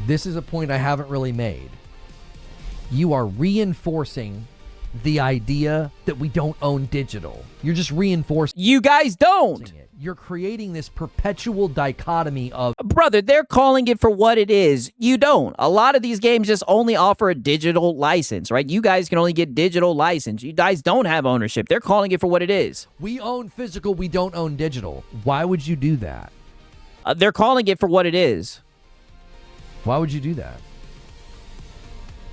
this is a point I haven't really made. You are reinforcing the idea that we don't own digital. You're just reinforcing. You guys don't. You're creating this perpetual dichotomy of... Brother, they're calling it for what it is. You don't. A lot of these games just only offer a digital license, right? You guys can only get digital license. You guys don't have ownership. They're calling it for what it is. We own physical, we don't own digital. Why would you do that? They're calling it for what it is. Why would you do that?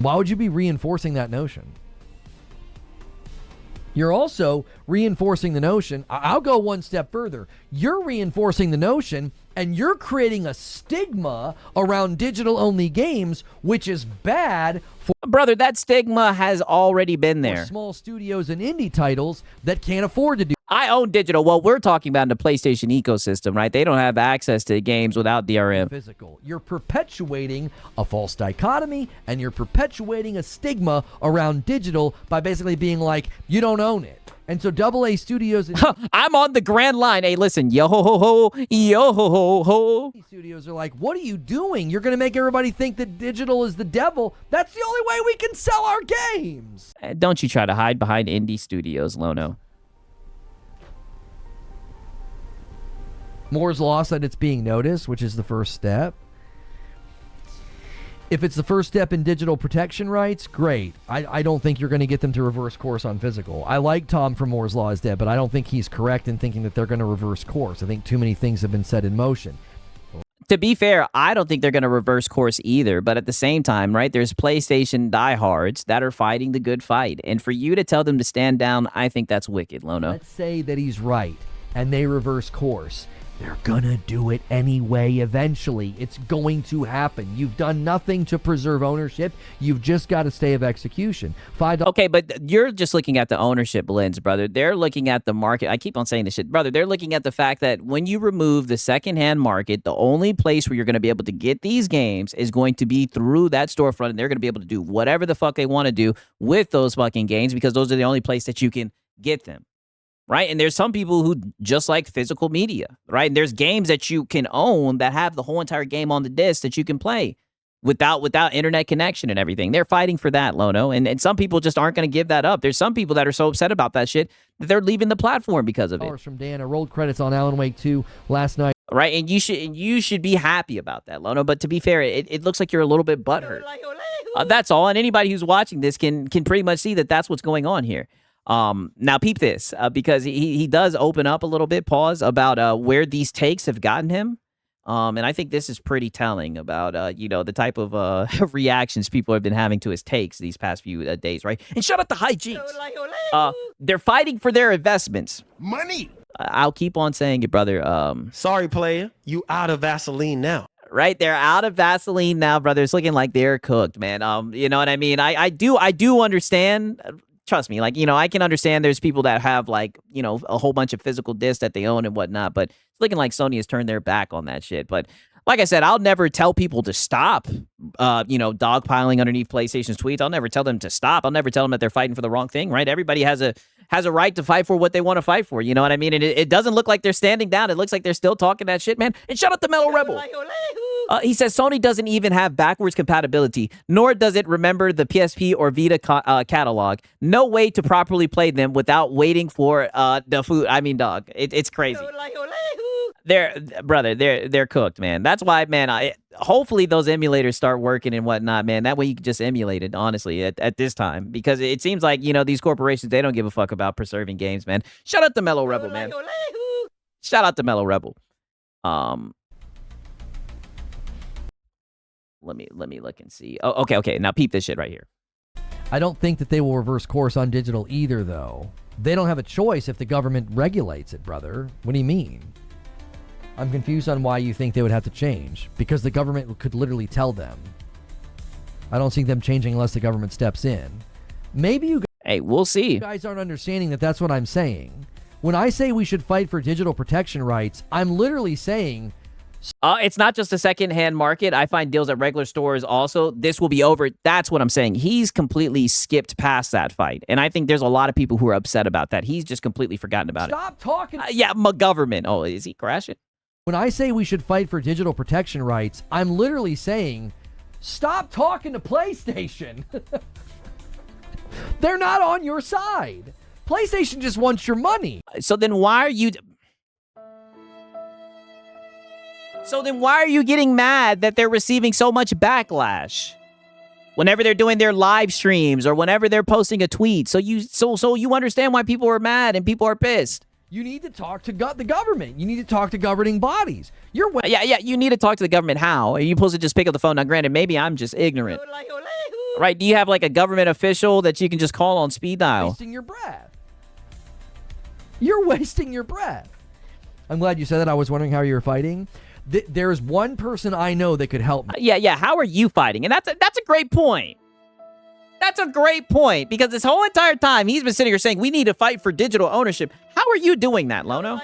Why would you be reinforcing that notion? You're also reinforcing the notion. I'll go one step further. You're reinforcing the notion and you're creating a stigma around digital-only games, which is bad for Brother, that stigma has already been there. small studios and indie titles that can't afford to do I own digital. Well, we're talking about in the PlayStation ecosystem, right? They don't have access to games without DRM. physical. You're perpetuating a false dichotomy and you're perpetuating a stigma around digital by basically being like, you don't own it. And so AA studios and I'm on the grand line. Hey, listen, yo ho ho ho, yo ho ho ho. studios are like, what are you doing? You're going to make everybody think that digital is the devil. That's the only way we can sell our games. Don't you try to hide behind indie studios, Lono. Moore's Law said it's being noticed, which is the first step. If it's the first step in digital protection rights, great. I don't think you're going to get them to reverse course on physical. I like Tom from Moore's Law is Dead, but I don't think he's correct in thinking that they're going to reverse course. I think too many things have been set in motion. To be fair, I don't think they're going to reverse course either. But at the same time, right, there's PlayStation diehards that are fighting the good fight. And for you to tell them to stand down, I think that's wicked, Lono. Let's say that he's right and they reverse course. They're gonna do it anyway eventually. It's going to happen. You've done nothing to preserve ownership. You've just got a stay of execution. $5. Okay, but you're just looking at the ownership lens, brother. They're looking at the market. I keep on saying this shit. Brother, they're looking at the fact that when you remove the secondhand market, the only place where you're going to be able to get these games is going to be through that storefront, and they're going to be able to do whatever the fuck they want to do with those fucking games because those are the only place that you can get them. Right? And there's some people who just like physical media, right? And there's games that you can own that have the whole entire game on the disc that you can play without internet connection and everything. They're fighting for that, Lono. And some people just aren't going to give that up. There's some people that are so upset about that shit that they're leaving the platform because of it. From Dan, I rolled credits on Alan Wake 2 last night. Right? And you should be happy about that, Lono. But to be fair, it looks like you're a little bit butthurt. That's all. And anybody who's watching this can pretty much see that that's what's going on here. Now peep this, because he does open up a little bit, pause, about where these takes have gotten him. And I think this is pretty telling about, the type of reactions people have been having to his takes these past few days, right? And shout out to Hijinks. They're fighting for their investments. Money. I'll keep on saying it, brother. Sorry, player. You out of Vaseline now. Right, they're out of Vaseline now, brother. It's looking like they're cooked, man. You know what I mean? I do understand. Trust me, I can understand there's people that have, a whole bunch of physical discs that they own and whatnot, but it's looking like Sony has turned their back on that shit. But like I said, I'll never tell people to stop, dogpiling underneath PlayStation's tweets. I'll never tell them to stop. I'll never tell them that they're fighting for the wrong thing, right? Everybody has a right to fight for what they want to fight for, you know what I mean? And it doesn't look like they're standing down. It looks like they're still talking that shit, man. And shout out to Mellow Rebel. He says Sony doesn't even have backwards compatibility, nor does it remember the PSP or Vita catalog. No way to properly play them without waiting for the food. I mean, dog, it's crazy. They're cooked, man. That's why, man, hopefully those emulators start working and whatnot, man. That way you can just emulate it, honestly, at this time. Because it seems like, these corporations, they don't give a fuck about preserving games, man. Shout out to Mellow Rebel, man. Shout out to Mellow Rebel. Let me look and see. Oh, okay. Now peep this shit right here. I don't think that they will reverse course on digital either, though. They don't have a choice if the government regulates it, brother. What do you mean? I'm confused on why you think they would have to change. Because the government could literally tell them. I don't see them changing unless the government steps in. Maybe you Hey, we'll see. guys aren't understanding that that's what I'm saying. When I say we should fight for digital protection rights, I'm literally saying... It's not just a secondhand market. I find deals at regular stores also. This will be over. That's what I'm saying. He's completely skipped past that fight. And I think there's a lot of people who are upset about that. He's just completely forgotten about it. Stop talking. Yeah, my government. Oh, is he crashing? When I say we should fight for digital protection rights, I'm literally saying, stop talking to PlayStation. They're not on your side. PlayStation just wants your money. So then why are you... So then why are you getting mad that they're receiving so much backlash? Whenever they're doing their live streams or whenever they're posting a tweet. So you understand why people are mad and people are pissed. You need to talk to the government. You need to talk to governing bodies. You're Yeah, you need to talk to the government. How? Are you supposed to just pick up the phone? Now, granted, maybe I'm just ignorant. Right? Do you have like a government official that you can just call on speed dial? wasting your breath. You're wasting your breath. I'm glad you said that. I was wondering how you were fighting. There's one person I know that could help me. Yeah. How are you fighting? And that's a great point. That's a great point, because this whole entire time he's been sitting here saying we need to fight for digital ownership. How are you doing that, Lono?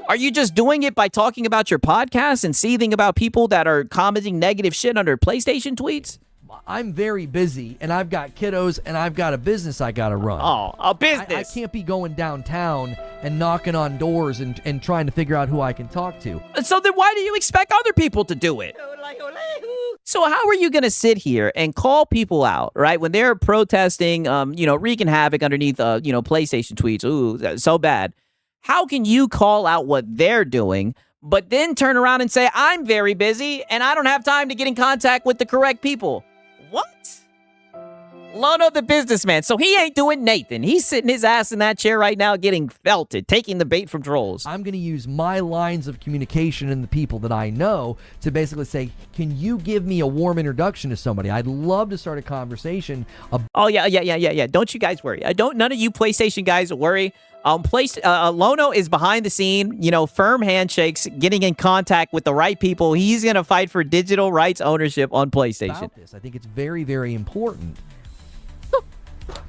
Are you just doing it by talking about your podcast and seething about people that are commenting negative shit under PlayStation tweets? I'm very busy, and I've got kiddos, and I've got a business I got to run. Oh, a business. I can't be going downtown and knocking on doors and trying to figure out who I can talk to. So then why do you expect other people to do it? So how are you going to sit here and call people out, right, when they're protesting, wreaking havoc underneath, PlayStation tweets? Ooh, so bad. How can you call out what they're doing, but then turn around and say, I'm very busy and I don't have time to get in contact with the correct people? What? Lono the businessman. So he ain't doing Nathan. He's sitting his ass in that chair right now getting felted, taking the bait from trolls. I'm going to use my lines of communication and the people that I know to basically say, can you give me a warm introduction to somebody? I'd love to start a conversation. Oh, yeah. Don't you guys worry. None of you PlayStation guys worry. Lono is behind the scene, firm handshakes, getting in contact with the right people. He's going to fight for digital rights ownership on PlayStation. About this. I think it's very, very important.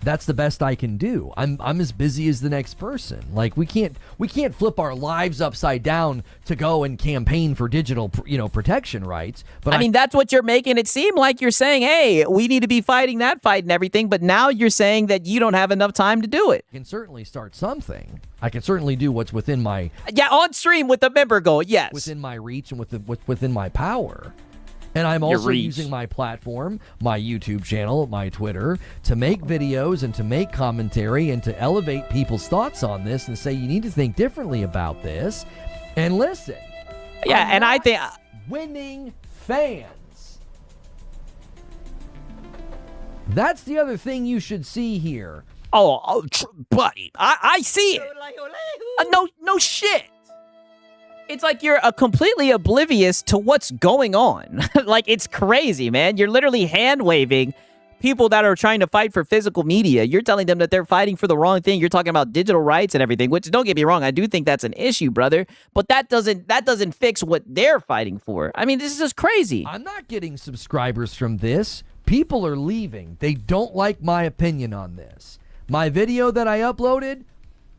That's the best I can do. I'm as busy as the next person. Like we can't flip our lives upside down to go and campaign for digital, protection rights. But I mean, that's what you're making it seem like. You're saying, hey, we need to be fighting that fight and everything. But now you're saying that you don't have enough time to do it. I can certainly start something. I can certainly do what's within my on stream with the member goal. Yes, within my reach and within my power. And I'm also using my platform, my YouTube channel, my Twitter, to make videos and to make commentary and to elevate people's thoughts on this and say you need to think differently about this. And listen. Yeah, and I think winning fans. That's the other thing you should see here. Buddy, I see it. No shit. It's like you're completely oblivious to what's going on. Like, it's crazy, man. You're literally hand-waving people that are trying to fight for physical media. You're telling them that they're fighting for the wrong thing. You're talking about digital rights and everything, which, don't get me wrong, I do think that's an issue, brother. But that doesn't fix what they're fighting for. I mean, this is just crazy. I'm not getting subscribers from this. People are leaving. They don't like my opinion on this. My video that I uploaded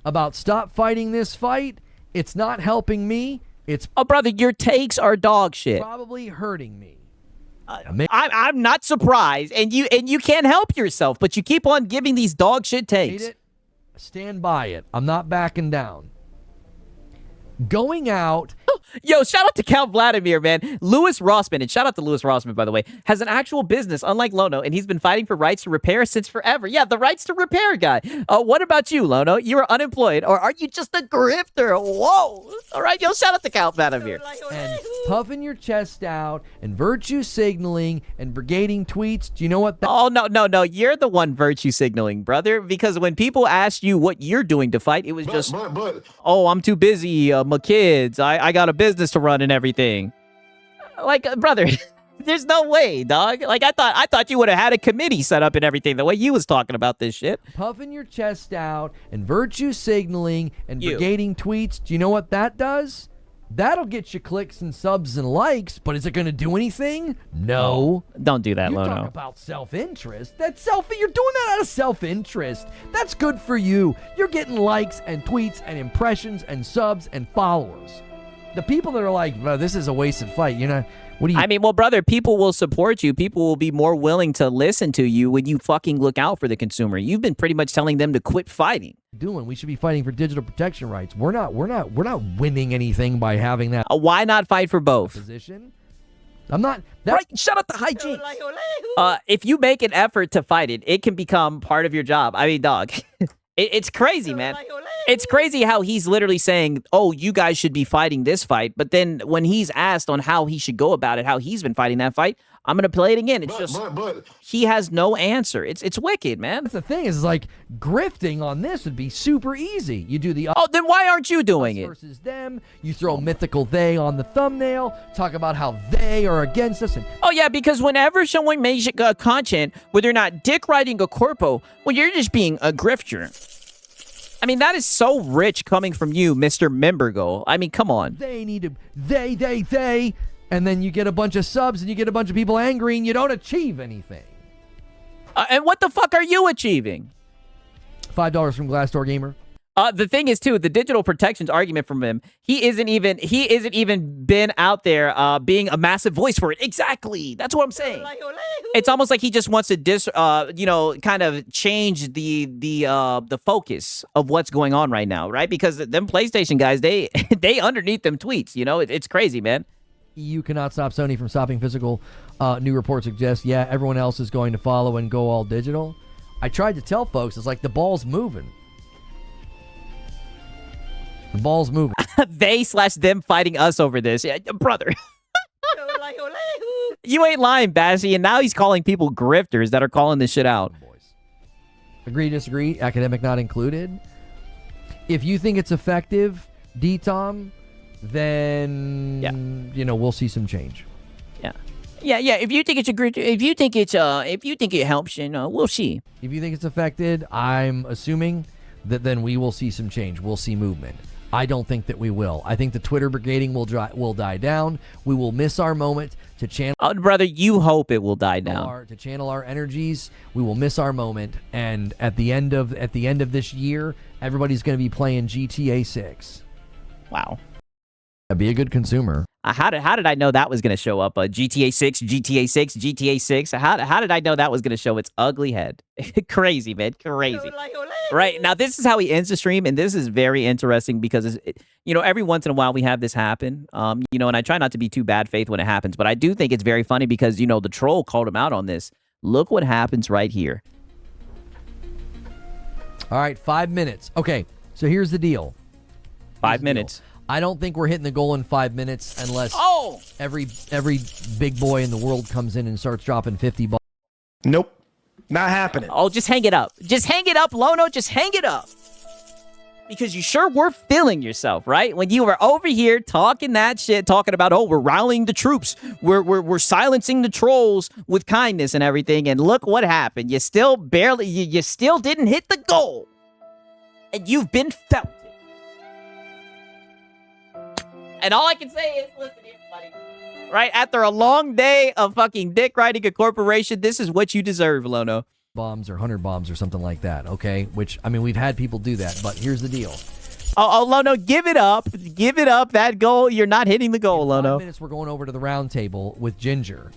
about stop fighting this fight, it's not helping me. It's brother, your takes are dog shit. Probably hurting me. I'm not surprised, and you can't help yourself, but you keep on giving these dog shit takes. Hate it. Stand by it. I'm not backing down. Going out. Yo, shout out to Count Vladimir, man. Louis Rossman, and shout out to Louis Rossman, by the way, has an actual business, unlike Lono, and he's been fighting for rights to repair since forever. Yeah, the rights to repair guy. What about you, Lono? You are unemployed, or are you just a grifter? Whoa. All right, yo, shout out to Count Vladimir. And puffing your chest out, and virtue signaling, and brigading tweets. Do you know what that... Oh, no. You're the one virtue signaling, brother, because when people asked you what you're doing to fight, it was just, oh, I'm too busy, my kids, I got a business to run and everything. Like, brother, there's no way, dog. Like, I thought you would have had a committee set up and everything, the way you was talking about this shit. Puffing your chest out and virtue signaling and brigading tweets. Do you know what that does? That'll get you clicks and subs and likes, but is it going to do anything? No. Don't do that, You Lono. talk about self-interest. You're doing that out of self-interest. That's good for you. You're getting likes and tweets and impressions and subs and followers. The people that are like, well, this is a wasted fight. I mean, well, brother, people will support you. People will be more willing to listen to you when you fucking look out for the consumer. You've been pretty much telling them to quit fighting. We should be fighting for digital protection rights. We're not winning anything by having that. Why not fight for both? Position. I'm not. Right, shut up the hijinks. If you make an effort to fight it, it can become part of your job. I mean, dog. It's crazy, man. It's crazy how he's literally saying, oh, you guys should be fighting this fight. But then when he's asked on how he should go about it, how he's been fighting that fight, I'm gonna play it again. It's just he has no answer. It's wicked, man. That's the thing is like grifting on this would be super easy. You do the Oh, then why aren't you doing us it? versus them. You throw mythical they on the thumbnail. Talk about how they are against us. And Oh yeah, because whenever someone makes content where they're not dick riding a corpo, well, you're just being a grifter. I mean, that is so rich coming from you, Mr. Membergo. I mean, come on. they need to they, and then you get a bunch of subs and you get a bunch of people angry and you don't achieve anything. And what the fuck are you achieving? $5 from Glassdoor Gamer. The thing is, too, the digital protections argument from him, he isn't even been out there being a massive voice for it. Exactly. That's what I'm saying. It's almost like he just wants to kind of change the focus of what's going on right now, right? Because them PlayStation guys, they underneath them tweets, it's crazy, man. You cannot stop Sony from stopping physical. New report suggests, everyone else is going to follow and go all digital. I tried to tell folks, it's like the ball's moving. The ball's moving. They/them fighting us over this. Yeah, brother. You ain't lying, Bashy, and now he's calling people grifters that are calling this shit out. Agree, disagree, academic not included. If you think it's effective, D-Tom, then we'll see some change. Yeah. If you think it's if you think it helps, we'll see. If you think it's affected, I'm assuming that then we will see some change. We'll see movement. I don't think that we will. I think the Twitter brigading will die down. We will miss our moment to channel. Oh, brother, you hope it will die down. To channel our energies. We will miss our moment, and at the end of this year, everybody's going to be playing GTA 6. Wow. Be a good consumer. How did I know that was going to show up? GTA 6, GTA 6, GTA 6. How did I know that was going to show its ugly head? Crazy, man. Crazy. Right. Now, this is how he ends the stream, and this is very interesting because, every once in a while we have this happen, and I try not to be too bad faith when it happens, but I do think it's very funny because, the troll called him out on this. Look what happens right here. All right, 5 minutes. Okay, so here's the deal. 5 minutes. I don't think we're hitting the goal in 5 minutes unless every big boy in the world comes in and starts dropping $50. Nope. Not happening. Oh, just hang it up. Just hang it up, Lono. Just hang it up. Because you sure were feeling yourself, right? When you were over here talking that shit, talking about, we're rallying the troops. We're silencing the trolls with kindness and everything. And look what happened. You still you still didn't hit the goal. And you've been felt. And all I can say is, listen here, buddy. Right? After a long day of fucking dick riding a corporation, this is what you deserve, Lono. Bombs or 100 bombs or something like that, okay? Which, we've had people do that, but here's the deal. Oh, Lono, give it up. Give it up. That goal, you're not hitting the goal, Lono. 5 minutes, we're going over to the round table with Ginger,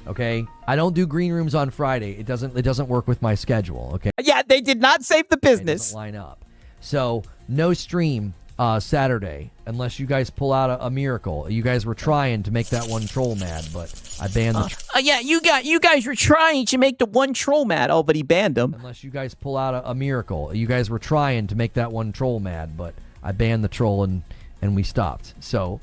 okay? I don't do green rooms on Friday. It doesn't work with my schedule, okay? Yeah, they did not save the business. It doesn't line up. So, no stream Saturday, unless you guys pull out a miracle. You guys were trying to make that one troll mad, but I banned the yeah, you guys were trying to make the one troll mad. Oh, but he banned him. Unless you guys pull out a miracle. You guys were trying to make that one troll mad, but I banned the troll and we stopped. So,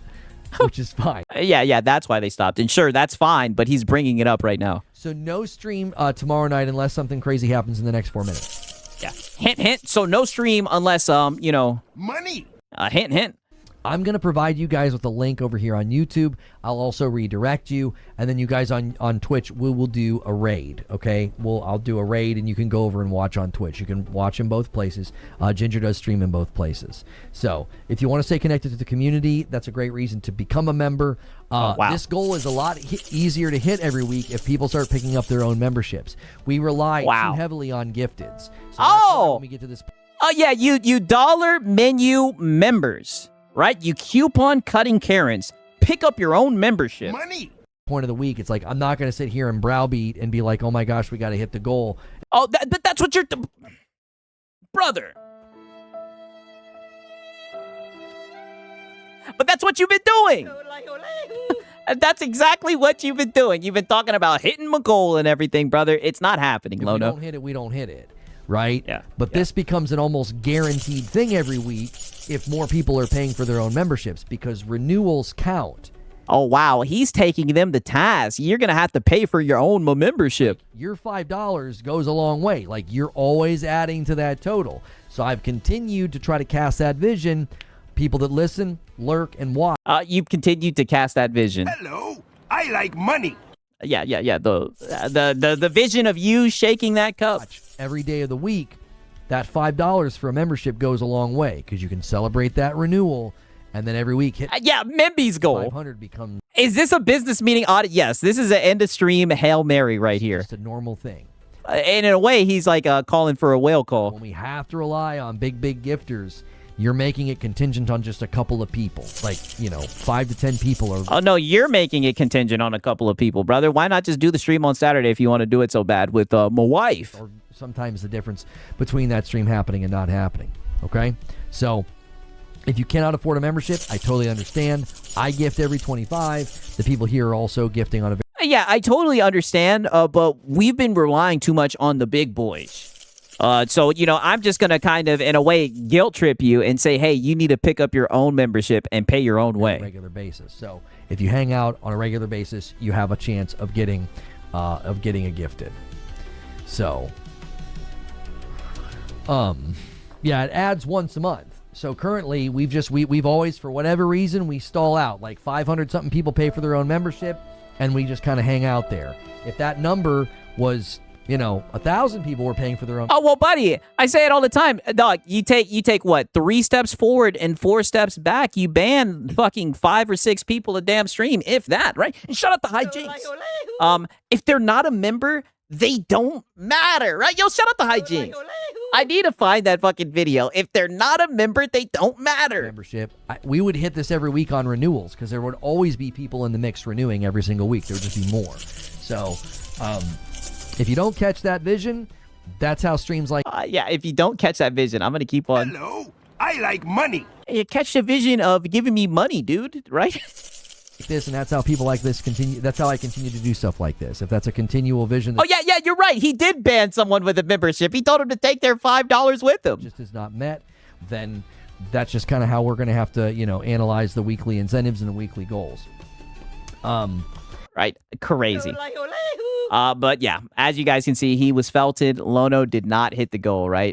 which is fine. Yeah, that's why they stopped. And sure, that's fine, but he's bringing it up right now. So no stream tomorrow night unless something crazy happens in the next 4 minutes. Yeah. Hint. So no stream unless, Money. Hint. I'm going to provide you guys with a link over here on YouTube. I'll also redirect you. And then you guys on Twitch, we will do a raid, okay? I'll do a raid, and you can go over and watch on Twitch. You can watch in both places. Ginger does stream in both places. So if you want to stay connected to the community, that's a great reason to become a member. Wow. This goal is a lot easier to hit every week if people start picking up their own memberships. We rely too heavily on gifteds. So that's why when we get to this... Oh, yeah, you dollar menu members, right? You coupon cutting Karens. Pick up your own membership. Money. Point of the week, it's like, I'm not going to sit here and browbeat and be like, oh my gosh, we got to hit the goal. Oh, that's what you're... Brother. But that's what you've been doing. That's exactly what you've been doing. You've been talking about hitting my goal and everything, brother. It's not happening, If Lono. we don't hit it, we don't hit it. Right? Yeah. But this becomes an almost guaranteed thing every week if more people are paying for their own memberships because renewals count. Oh, wow. He's taking them to task. You're going to have to pay for your own membership. Your $5 goes a long way. Like, you're always adding to that total. So I've continued to try to cast that vision. People that listen, lurk, and watch. You've continued to cast that vision. Hello, I like money. Yeah. The vision of you shaking that cup. Every day of the week, that $5 for a membership goes a long way because you can celebrate that renewal, and then every week hit Memby's goal. 500 becomes Is this a business meeting audit? Yes, this is an end of stream Hail Mary right here. just a normal thing. And in a way, he's like calling for a whale call. When we have to rely on big gifters, you're making it contingent on just a couple of people. Like, 5 to 10 people are... Oh, no, you're making it contingent on a couple of people, brother. Why not just do the stream on Saturday if you want to do it so bad with my wife? Or sometimes the difference between that stream happening and not happening. Okay? So, if you cannot afford a membership, I totally understand. I gift every 25. The people here are also gifting on a... Yeah, I totally understand, but we've been relying too much on the big boys. So, I'm just going to kind of, in a way, guilt trip you and say, hey, you need to pick up your own membership and pay your own way. On a regular basis. So, if you hang out on a regular basis, you have a chance of getting a gifted. So, yeah, it adds once a month. So currently, we've always, for whatever reason, we stall out. Like 500 something people pay for their own membership, and we just kind of hang out there. If that number was, 1,000 people were paying for their own. Oh, well, buddy, I say it all the time. Dog, you take what, 3 steps forward and 4 steps back. You ban fucking 5 or 6 people a damn stream, if that, right? And shut up the hijinks. If they're not a member, they don't matter, right? Yo, shut up the hijinks. I need to find that fucking video. If they're not a member, they don't matter. Membership. We would hit this every week on renewals because there would always be people in the mix renewing every single week. There would just be more. So, if you don't catch that vision, that's how streams like... yeah, if you don't catch that vision, I'm going to keep on... Hello, I like money. You catch the vision of giving me money, dude, right? this, and that's how people like this continue. That's how I continue to do stuff like this. If that's a continual vision... Oh, yeah, you're right. He did ban someone with a membership. He told him to take their $5 with him. Just is not met, then that's just kind of how we're going to have to, analyze the weekly incentives and the weekly goals. Right, crazy. But yeah, as you guys can see, he was felted. Lono did not hit the goal, right?